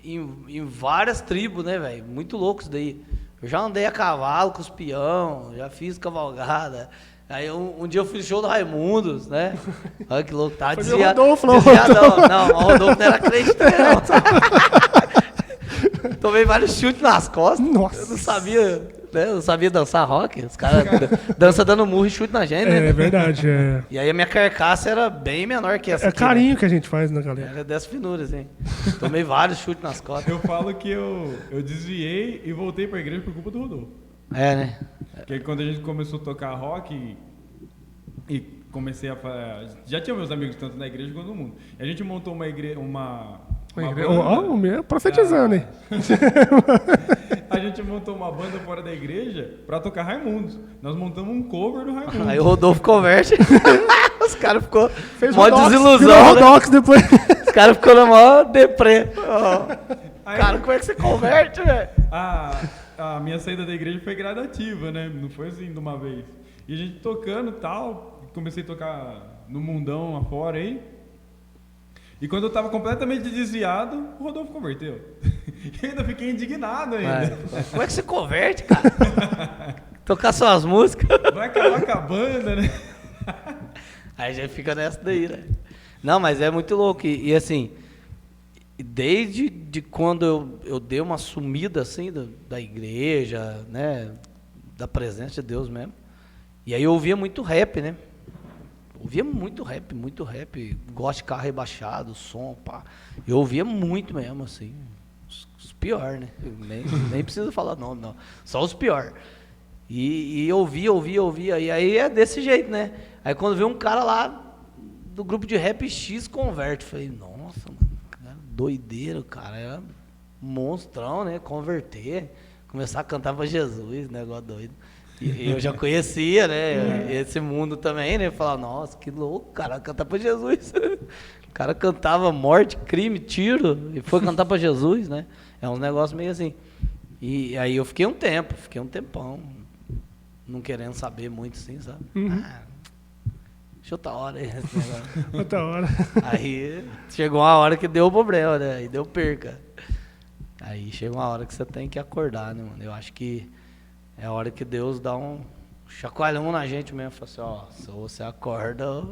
em várias tribos, né, velho? Muito louco isso daí. Eu já andei a cavalo com os peão, já fiz cavalgada. Aí um dia eu fui no show do Raimundos, né? Olha que louco, tá desviadão. Não, o Rodolfo não era crente, não. Tomei vários chutes nas costas. Nossa. Eu não sabia, né? Eu não sabia dançar rock. Os caras dançam dando murro e chute na gente, né? É verdade, E aí a minha carcaça era bem menor que essa. É carinho, né, que a gente faz na galera. Era dessa finura, assim. Tomei vários chutes nas costas. Eu falo que eu desviei e voltei pra igreja por culpa do Rodolfo. Né? Porque quando a gente começou a tocar rock e comecei a... Já tinha meus amigos tanto na igreja quanto no mundo. E a gente montou uma igreja... Profetizando, hein? A gente montou uma banda fora da igreja pra tocar Raimundos. Nós montamos um cover do Raimundos. Aí o Rodolfo converte. Os caras ficou mó desilusão, né? Depois. Os caras ficou na maior deprê. Cara, como é que você converte, velho? A minha saída da igreja foi gradativa, né? Não foi assim de uma vez. E a gente tocando e tal, comecei a tocar no mundão afora aí. E quando eu tava completamente desviado, o Rodolfo converteu. E ainda fiquei indignado ainda. Como é que você converte, cara? Tocar suas músicas. Vai acabar com a banda, né? Aí já fica nessa daí, né? Não, mas é muito louco. E assim, desde quando eu dei uma sumida assim da igreja, né? Da presença de Deus mesmo. E aí eu ouvia muito rap, né? Ouvia muito rap, gosto de carro rebaixado, som, pá. Eu ouvia muito mesmo, assim, os piores, né? Nem preciso falar nome, não. Só os piores. E eu ouvia, e aí é desse jeito, né? Aí quando veio um cara lá do grupo de rap X converte, falei, nossa, mano, cara, doideiro, cara, era monstrão, né? Converter, começar a cantar pra Jesus, negócio doido. E eu já conhecia, né, esse mundo também, né, falar, nossa, que louco, cara, cantar pra Jesus. O cara cantava morte, crime, tiro, e foi cantar pra Jesus, né, é um negócio meio assim. E aí eu fiquei um tempão, não querendo saber muito assim, sabe? Deixa outra hora aí esse negócio. Outra hora. Aí chegou uma hora que deu problema, né, aí deu perca. Aí chega uma hora que você tem que acordar, né, mano, eu acho que é a hora que Deus dá chacoalhão na gente mesmo. Falou assim, ó, se você acorda,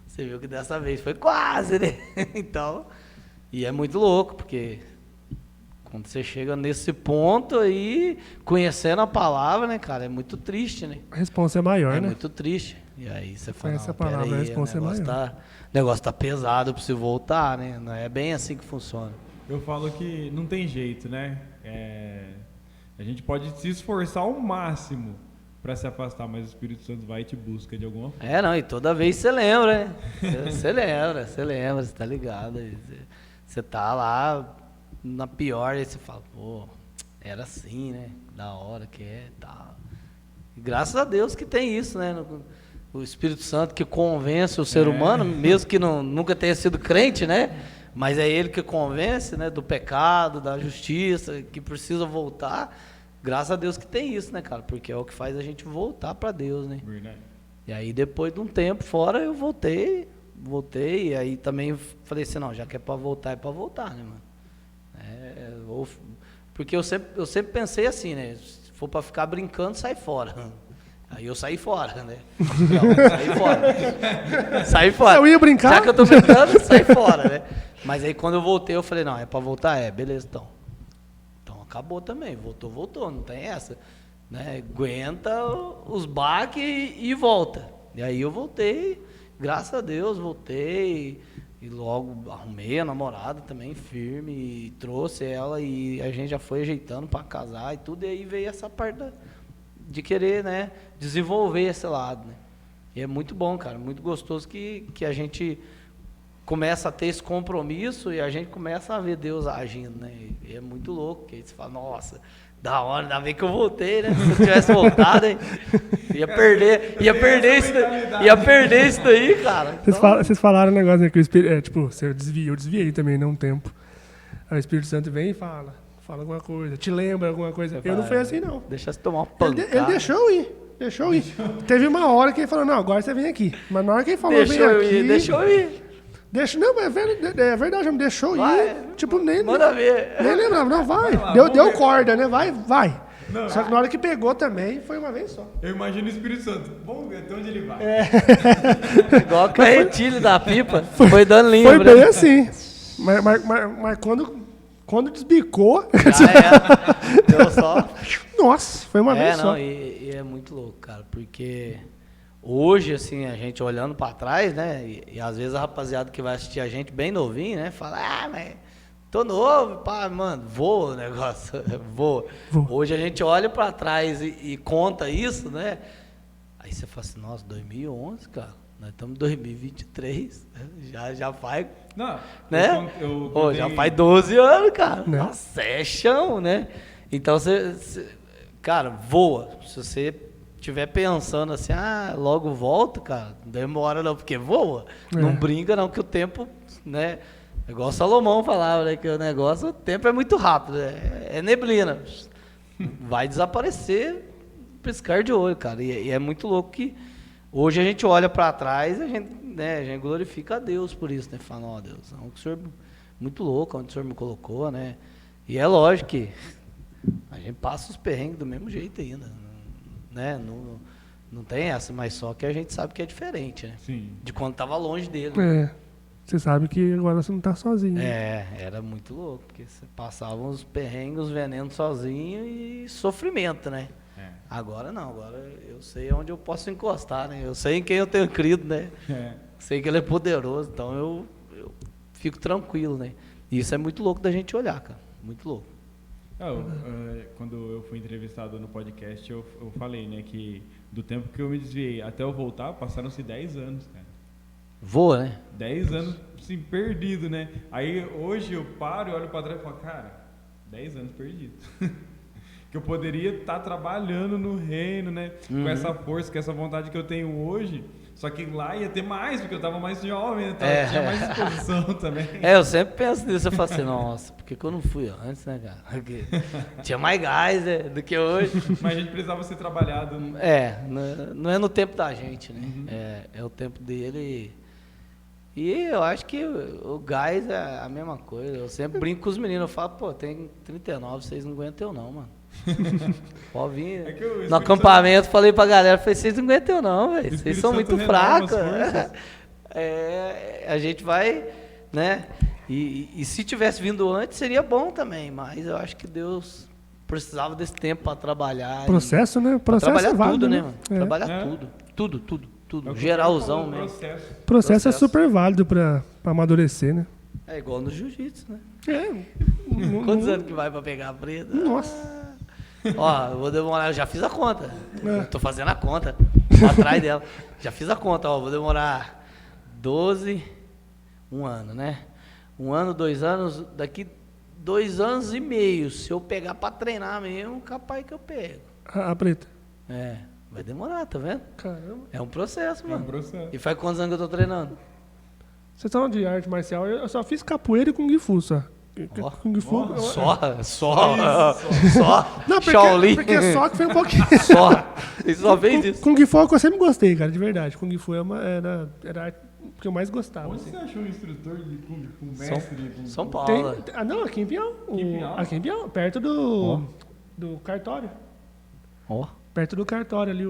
você viu que dessa vez foi quase, né? Então, e é muito louco, porque quando você chega nesse ponto aí, conhecendo a palavra, né, cara, é muito triste, né? A responsa é maior, É né? muito triste. E aí você fala, Essa não, palavra, peraí, a responsa é maior. o negócio tá pesado, eu preciso voltar, né? Não é bem assim que funciona. Eu falo que não tem jeito, né? A gente pode se esforçar ao máximo para se afastar, mas o Espírito Santo vai e te busca de alguma forma. Não, e toda vez você lembra, né? Você lembra, você tá ligado. Você tá lá na pior, aí você fala, pô, era assim, né? Da hora que é, tal. E graças a Deus que tem isso, né? O Espírito Santo que convence o ser humano, mesmo que nunca tenha sido crente, né? Mas é ele que convence, né? Do pecado, da justiça, que precisa voltar. Graças a Deus que tem isso, né, cara? Porque é o que faz a gente voltar para Deus, né? Verdade. E aí depois de um tempo fora eu voltei, e aí também falei assim, não, já que é para voltar, né, mano? Porque eu sempre pensei assim, né? Se for para ficar brincando, sai fora. Aí eu saí fora, né? Não, saí fora. Eu ia brincar? Já que eu tô brincando, saí fora, né? Mas aí quando eu voltei, eu falei, não, é para voltar? Beleza, então. Então acabou também, voltou, não tem essa. Né? Aguenta os baques e volta. E aí eu voltei, graças a Deus, voltei. E logo arrumei a namorada também, firme, e trouxe ela e a gente já foi ajeitando para casar e tudo. E aí veio essa parte de querer, né, desenvolver esse lado, né? E é muito bom, cara, muito gostoso que a gente começa a ter esse compromisso e a gente começa a ver Deus agindo, né? E é muito louco, porque aí você fala, nossa, da hora, ainda bem que eu voltei, né? Se eu tivesse voltado, hein? Ia perder isso daí, cara. Então... Vocês falaram um negócio, né, que o Espírito, tipo, eu desviei também, né, um tempo. Aí o Espírito Santo vem e fala alguma coisa, te lembra alguma coisa. Eu não fui assim, não. Deixa você tomar uma pancada. Ele deixou eu ir. Teve uma hora que ele falou, não, agora você vem aqui. Mas na hora que ele falou, vem aqui... Deixou eu ir. Não, é verdade, me deixou ir. Tipo, nem... Manda ver. Nem lembrava, não, vai. Deu corda, né, vai. Não, só que na hora que pegou também, foi uma vez só. Eu imagino o Espírito Santo. Vamos ver até onde ele vai. Igual o carretilho da pipa. Foi dando linha. Foi bem assim. Mas quando desbicou... Já era. Deu só... Nossa, foi uma vez só. E é muito louco, cara, porque hoje, assim, a gente olhando pra trás, né, e às vezes a rapaziada que vai assistir a gente bem novinho, né, fala, mas tô novo, pá, mano, voa o negócio, voa. Hoje a gente olha pra trás e conta isso, né, aí você fala assim, nossa, 2011, cara, nós estamos em 2023, né? já faz, não, né, já faz 12 anos, cara, né? Nossa, é chão, né, então cara, voa. Se você estiver pensando assim, logo volta, cara, não demora não, porque voa. Não brinca não, que o tempo, né, igual Salomão falava, né, que o tempo é muito rápido, é neblina. Vai desaparecer, piscar de olho, cara. E é muito louco que hoje a gente olha para trás e a gente glorifica a Deus por isso, né, fala, ó, Deus, é o Senhor muito louco, onde o Senhor me colocou, né, e é lógico que a gente passa os perrengues do mesmo jeito ainda, né? Não tem essa, mas só que a gente sabe que é diferente, né? Sim. De quando tava longe dele. Você sabe que agora você não tá sozinho. Era muito louco, porque você passava os perrengues, os venenos sozinho e sofrimento, né? Agora não, agora eu sei onde eu posso encostar, né? Eu sei em quem eu tenho crido, né? Sei que ele é poderoso, então eu fico tranquilo, né? E isso é muito louco da gente olhar, cara, muito louco. Quando eu fui entrevistado no podcast, eu falei, né, que do tempo que eu me desviei até eu voltar, passaram-se 10 anos, cara. Voa, né? 10 anos, assim, perdido, né? Aí hoje eu paro e olho pra trás e falo, cara, 10 anos perdido. Que eu poderia estar trabalhando no reino, né? Com essa força, com essa vontade que eu tenho hoje. Só que lá ia ter mais, porque eu tava mais jovem, então tinha mais disposição também. Eu sempre penso nisso, eu falo assim, nossa, por que eu não fui antes, né, cara? Porque tinha mais gás, né, do que hoje. Mas a gente precisava ser trabalhado. Não é no tempo da gente, né? É o tempo dele. E eu acho que o gás é a mesma coisa. Eu sempre brinco com os meninos, eu falo, pô, tem 39, vocês não aguentam eu não, mano. Pode vir. É que o Espírito No acampamento, falei pra galera, falei, vocês não aguentam não, velho. Vocês Espírito são Santo muito renova as fracos. forças. A gente vai, né? E se tivesse vindo antes, seria bom também, mas eu acho que Deus precisava desse tempo para trabalhar. Processo, né? Pra Processo trabalhar é válido, tudo, né, né? mano? É. Trabalhar É. tudo. É o que Geralzão falou, mesmo. processo. Processo é super válido pra amadurecer, né? É igual no jiu-jitsu, né? É. Quantos anos que vai pra pegar a preta? Nossa. Ó, eu vou demorar, eu já fiz a conta. É. Eu tô fazendo a conta. Tô atrás dela. Já fiz a conta, ó. Vou demorar 12, um ano, né? 1 ano, 2 anos, daqui 2 anos e meio. Se eu pegar pra treinar mesmo, capaz que eu pego. A preta. É, vai demorar, tá vendo? Caramba. É um processo, É um mano. processo. E faz quantos anos que eu tô treinando? Vocês estão de arte marcial, eu só fiz capoeira e Kung Fu, só. Ó, Kung Fu. Só. Não, porque, Shaolin. porque só que foi um pouquinho. Só. Ele só fez isso. Kung Fu é o que eu sempre gostei, cara, de verdade. Kung Fu era a arte que eu mais gostava. Onde Assim. você achou um instrutor de Kung Fu, mestre de Kung Fu? São Paulo. Não, aqui em Pinhal. Pinhal? Aqui em Pinhal, perto do cartório. Ó. Perto do cartório ali,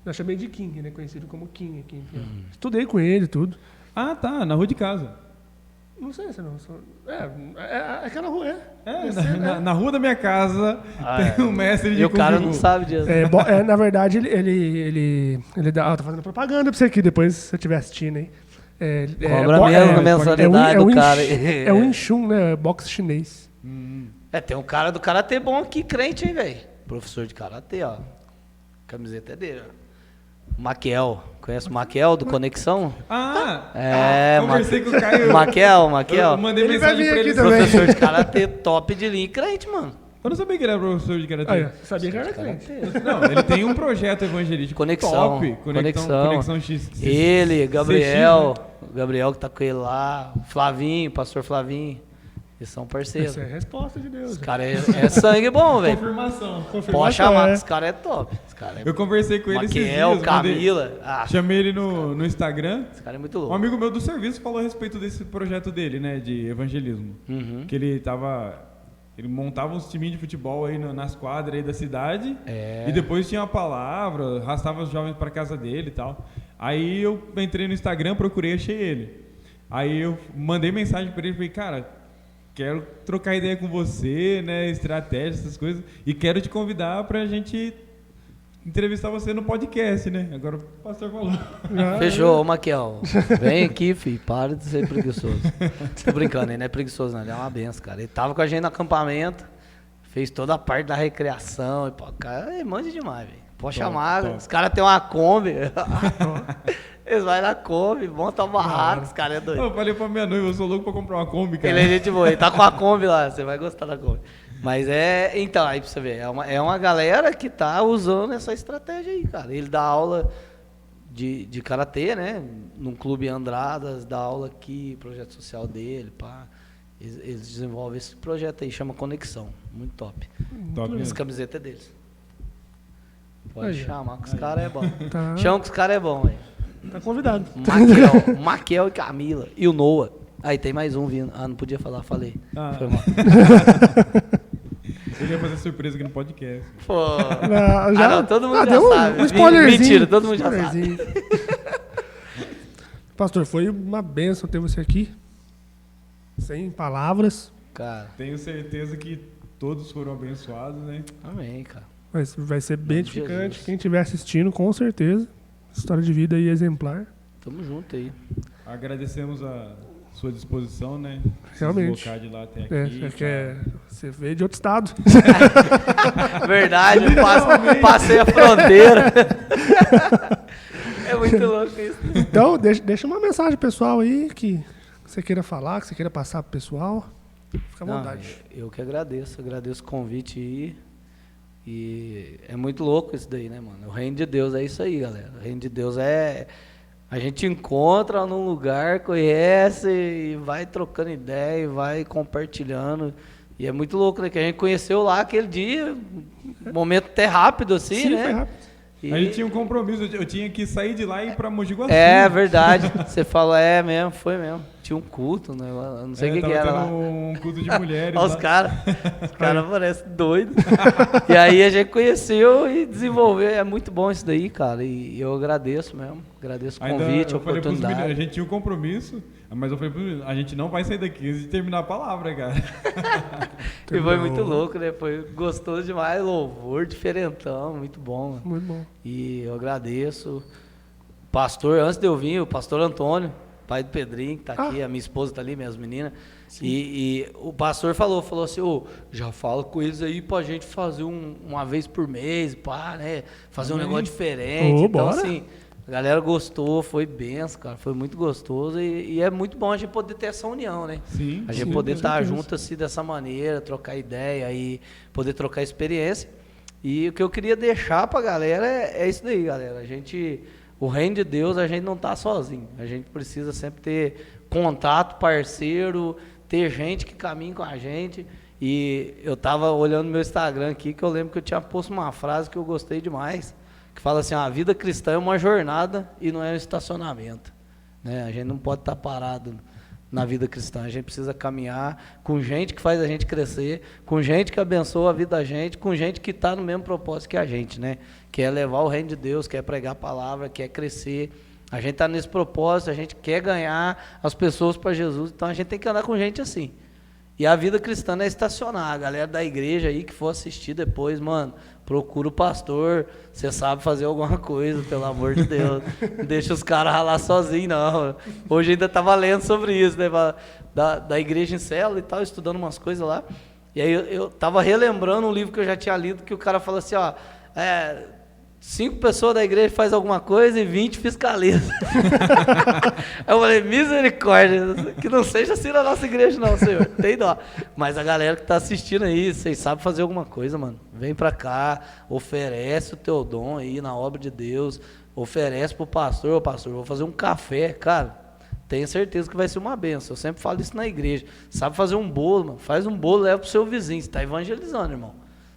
nós chamei de King, né? Conhecido como King aqui em Pinhal. Estudei com ele e tudo. Ah, tá, na rua de casa. Não sei se não. É aquela rua, Na rua da minha casa tem um mestre de E o Kung cara Fu. não sabe disso. Na verdade, ele dá. Tá fazendo propaganda pra você aqui depois, se você estiver assistindo aí. Cobra mesmo na mensalidade do cara. É um Inchun, né? Boxe chinês. Tem um cara do karatê bom aqui, crente, hein, velho? Professor de karatê, ó. Camiseta é dele, ó. Maquiel. Conhece o Maquiel do Conexão? Conversei com o Caio. Maquiel. Eu mandei Ele vai mensagem vir pra aqui ele. também. Professor de karatê top de linha e crente, mano. Eu não sabia que ele era professor de karatê. Aí, ó, você sabia que era crente. Não, ele tem um projeto evangelístico Conexão. top. Conexão. X. Ele, Gabriel. CX, né? O Gabriel que tá com ele lá. Flavinho, pastor Flavinho. Eles são parceiros. Essa é a resposta de Deus. Esse cara é sangue bom, velho. Confirmação. Pode chamar, que esse cara é top. Esse cara é Eu conversei com ele esses Maquiel, dias. Camila. Chamei ele no Instagram. Esse cara é muito Um louco. amigo meu do serviço falou a respeito desse projeto dele, né, de evangelismo. Uhum. Que ele montava uns timinhos de futebol aí nas quadras aí da cidade. É. E depois tinha a palavra, arrastava os jovens para casa dele e tal. Aí eu entrei no Instagram, procurei, achei ele. Aí eu mandei mensagem para ele, falei, cara, quero trocar ideia com você, né, estratégia, essas coisas. E quero te convidar pra gente entrevistar você no podcast, né? Agora o pastor falou. Fechou, ô Maquiel. Vem aqui, filho. Para de ser preguiçoso. Tô brincando, ele não é preguiçoso, não. Ele é uma benção, cara. Ele tava com a gente no acampamento, fez toda a parte da recreação. E, pô, cara, ele manja demais, velho. Pode chamar. top. Os caras têm uma Kombi. Eles vão na Kombi, montam uma barraca. Os caras é doido. Eu falei pra minha noiva, eu sou louco pra comprar uma Kombi, cara. Ele é gente boa, ele tá com a Kombi lá, você vai gostar da Kombi. Mas então, aí pra você ver, é uma galera que tá usando essa estratégia aí, cara. Ele dá aula de karatê, né? Num clube Andradas, dá aula aqui, projeto social dele, pá. Eles desenvolvem esse projeto aí, chama Conexão. Muito top. Top As mesmo. camisetas é deles. Pode Aí, chamar que os caras é bom. Tá. Chama que os caras é bom, velho. Tá convidado. Maquiel e Camila. E o Noah. Aí tem mais um vindo. Ah, não podia falar, falei. Ah. Foi mal. Ele ia fazer surpresa aqui no podcast. Pô. Já, todo mundo já deu sabe. um spoilerzinho. Mentira, todo mundo já sabe. Spoilerzinho. Pastor, foi uma benção ter você aqui. Sem palavras. Cara, Tenho certeza que todos foram abençoados, né? amém, cara. Mas vai ser bem Nome de edificante. Jesus. Quem estiver assistindo, com certeza. História de vida aí exemplar. Tamo junto aí. Agradecemos a sua disposição, né? Realmente. Se deslocar de lá até aqui. Você veio de outro estado. Verdade, eu passei a fronteira. É muito louco isso. Então, deixa uma mensagem pessoal aí que você queira falar, que você queira passar pro pessoal. Fica à Não, vontade. eu que agradeço o convite aí. E é muito louco isso daí, né, mano? O reino de Deus é isso aí, galera. O reino de Deus é... A gente encontra num lugar, conhece e vai trocando ideia, e vai compartilhando. E é muito louco, né? Que a gente conheceu lá aquele dia, um momento até rápido assim, Sim, né? foi rápido. E- A gente tinha um compromisso, eu tinha que sair de lá e ir pra Mogi Guaçu. É verdade. Você falou, é mesmo, foi mesmo. tinha um culto, né? Eu não sei o que tava era tendo lá. um culto de mulheres. Olha os lá. caras parecem doidos. E aí a gente conheceu e desenvolveu. É muito bom isso daí, cara. E eu agradeço mesmo. Agradeço o convite, a eu falei pros meninos, oportunidade. a gente tinha um compromisso, mas eu falei pros meninos, a gente não vai sair daqui antes de terminar a palavra, cara. E foi muito louco, né? Foi gostoso demais, louvor, diferentão, muito bom. Mano. Muito bom. E eu agradeço. Pastor, antes de eu vir, o pastor Antônio, pai do Pedrinho, que tá aqui, a minha esposa tá ali, minhas meninas. E o pastor falou assim, já fala com eles aí pra gente fazer uma vez por mês, pá, né? Fazer um negócio diferente. Então, bora. assim, a galera gostou, foi benção, cara, foi muito gostoso. E é muito bom a gente poder ter essa união, né? Sim. A gente poder estar junto assim dessa maneira, trocar ideia e poder trocar experiência. E o que eu queria deixar pra galera é isso daí, galera. O reino de Deus, a gente não tá sozinho. A gente precisa sempre ter contato, parceiro, ter gente que caminhe com a gente. E eu tava olhando meu Instagram aqui, que eu lembro que eu tinha posto uma frase que eu gostei demais, que fala assim, a vida cristã é uma jornada e não é um estacionamento. Né? A gente não pode estar parado na vida cristã, a gente precisa caminhar com gente que faz a gente crescer, com gente que abençoa a vida da gente, com gente que está no mesmo propósito que a gente, né? Que é levar o reino de Deus, quer pregar a palavra, quer crescer. A gente está nesse propósito, a gente quer ganhar as pessoas para Jesus, então a gente tem que andar com gente assim. E a vida cristã não é estacionar. A galera da igreja aí que for assistir depois, mano, procura o pastor, você sabe fazer alguma coisa, pelo amor de Deus. Não deixa os caras ralar sozinhos, não. Hoje ainda estava lendo sobre isso, né? Da igreja em célula e tal, estudando umas coisas lá. E aí eu estava relembrando um livro que eu já tinha lido, que o cara fala assim, 5 pessoas da igreja fazem alguma coisa e 20 fiscalizam. Aí eu falei, misericórdia, que não seja assim na nossa igreja não, Senhor, tem dó. Mas a galera que está assistindo aí, vocês sabem fazer alguma coisa, mano. Vem pra cá, oferece o teu dom aí na obra de Deus, oferece pro pastor, pastor, vou fazer um café, cara. Tenho certeza que vai ser uma benção. Eu sempre falo isso na igreja. Sabe fazer um bolo, mano? Faz um bolo, leva pro seu vizinho. Você está evangelizando, irmão.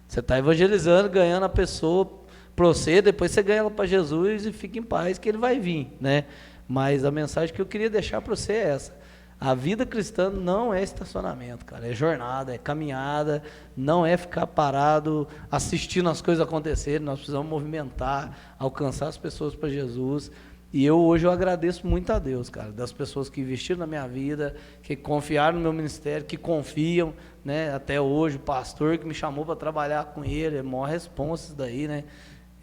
Você está evangelizando, ganhando a pessoa para você, depois você ganha ela para Jesus e fica em paz que ele vai vir, né? Mas a mensagem que eu queria deixar para você é essa. A vida cristã não é estacionamento, cara. É jornada, é caminhada, não é ficar parado assistindo as coisas acontecerem. Nós precisamos movimentar, alcançar as pessoas para Jesus. E hoje eu agradeço muito a Deus, cara, das pessoas que investiram na minha vida, que confiaram no meu ministério, que confiam, né? Até hoje, o pastor que me chamou para trabalhar com ele, é a maior responsa isso daí, né?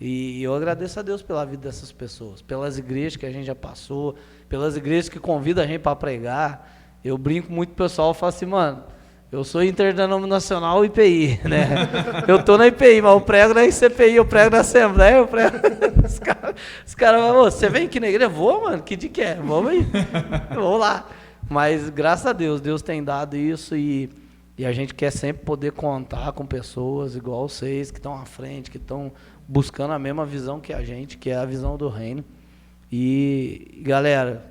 E eu agradeço a Deus pela vida dessas pessoas, pelas igrejas que a gente já passou, pelas igrejas que convidam a gente para pregar. Eu brinco muito com o pessoal, falo assim, mano, eu sou interdenominacional IPI, né? Eu tô na IPI, mas eu prego na ICPI, eu prego na Assembleia, eu prego... Os caras falam, você vem aqui na igreja? Vou, mano, que dia que é? Vamos aí, vamos lá. Mas graças a Deus, Deus tem dado isso e a gente quer sempre poder contar com pessoas igual vocês, que estão à frente, que estão buscando a mesma visão que a gente, que é a visão do reino. E, galera,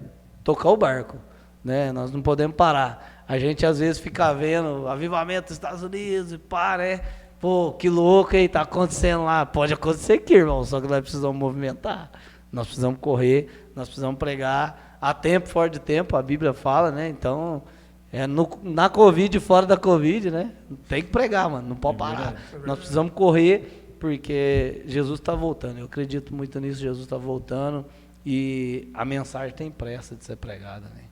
tocar o barco, né? Nós não podemos parar. A gente, às vezes, fica vendo avivamento dos Estados Unidos e pá, né? Pô, que louco aí, tá acontecendo lá. Pode acontecer aqui, irmão, só que nós precisamos movimentar. Nós precisamos correr, nós precisamos pregar. Há tempo, fora de tempo, a Bíblia fala, né? Então, na Covid e fora da Covid, né? Tem que pregar, mano, não pode parar. Nós precisamos correr, porque Jesus está voltando. Eu acredito muito nisso, Jesus está voltando e a mensagem tem pressa de ser pregada, né?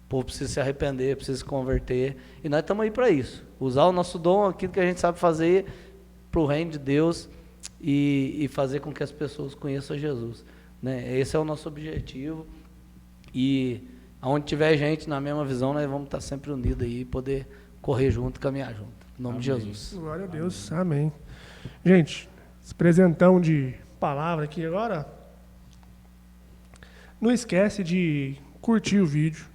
O povo precisa se arrepender, precisa se converter e nós estamos aí para isso. Usar o nosso dom, aquilo que a gente sabe fazer para o reino de Deus e fazer com que as pessoas conheçam Jesus, né? Esse é o nosso objetivo e aonde tiver gente na mesma visão, nós vamos estar sempre unidos aí e poder correr junto, caminhar junto. Em nome de Jesus. Glória a Deus. Amém. Gente, esse presentão de palavra aqui agora, não esquece de curtir o vídeo,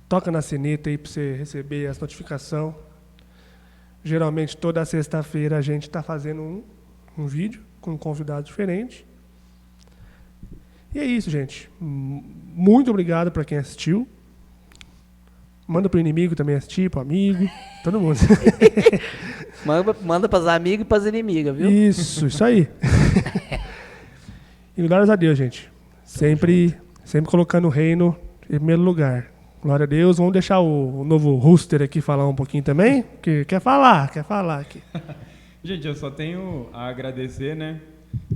toca na sineta aí para você receber as notificações. Geralmente toda sexta-feira a gente está fazendo um vídeo com um convidado diferente. E é isso, gente. Muito obrigado para quem assistiu. Manda pro inimigo também assistir, pro amigo, todo mundo. Manda pras amigas e pras inimigas, viu? Isso aí. E glórias a Deus, gente. Sempre colocando o reino em primeiro lugar. Glória a Deus. Vamos deixar o novo Rooster aqui falar um pouquinho também, que quer falar aqui. Gente, eu só tenho a agradecer, né?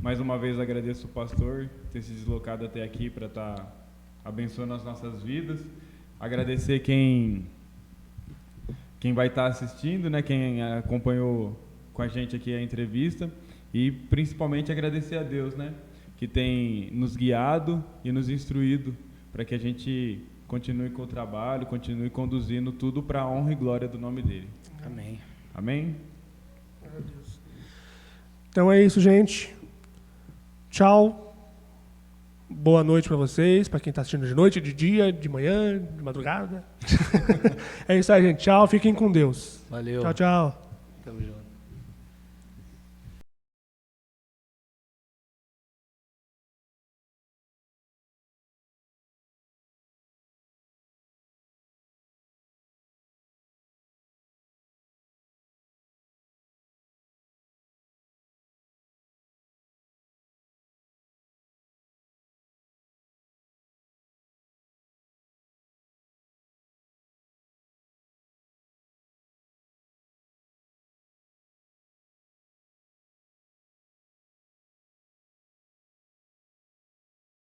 Mais uma vez agradeço o pastor ter se deslocado até aqui para estar abençoando as nossas vidas. Agradecer quem vai estar assistindo, né? Quem acompanhou com a gente aqui a entrevista. E principalmente agradecer a Deus, né? Que tem nos guiado e nos instruído para que a gente continue com o trabalho, continue conduzindo tudo para a honra e glória do nome dele. Amém. Amém? Então é isso, gente. Tchau. Boa noite para vocês, para quem está assistindo de noite, de dia, de manhã, de madrugada. É isso aí, gente. Tchau. Fiquem com Deus. Valeu. Tchau, tchau. Tamo junto.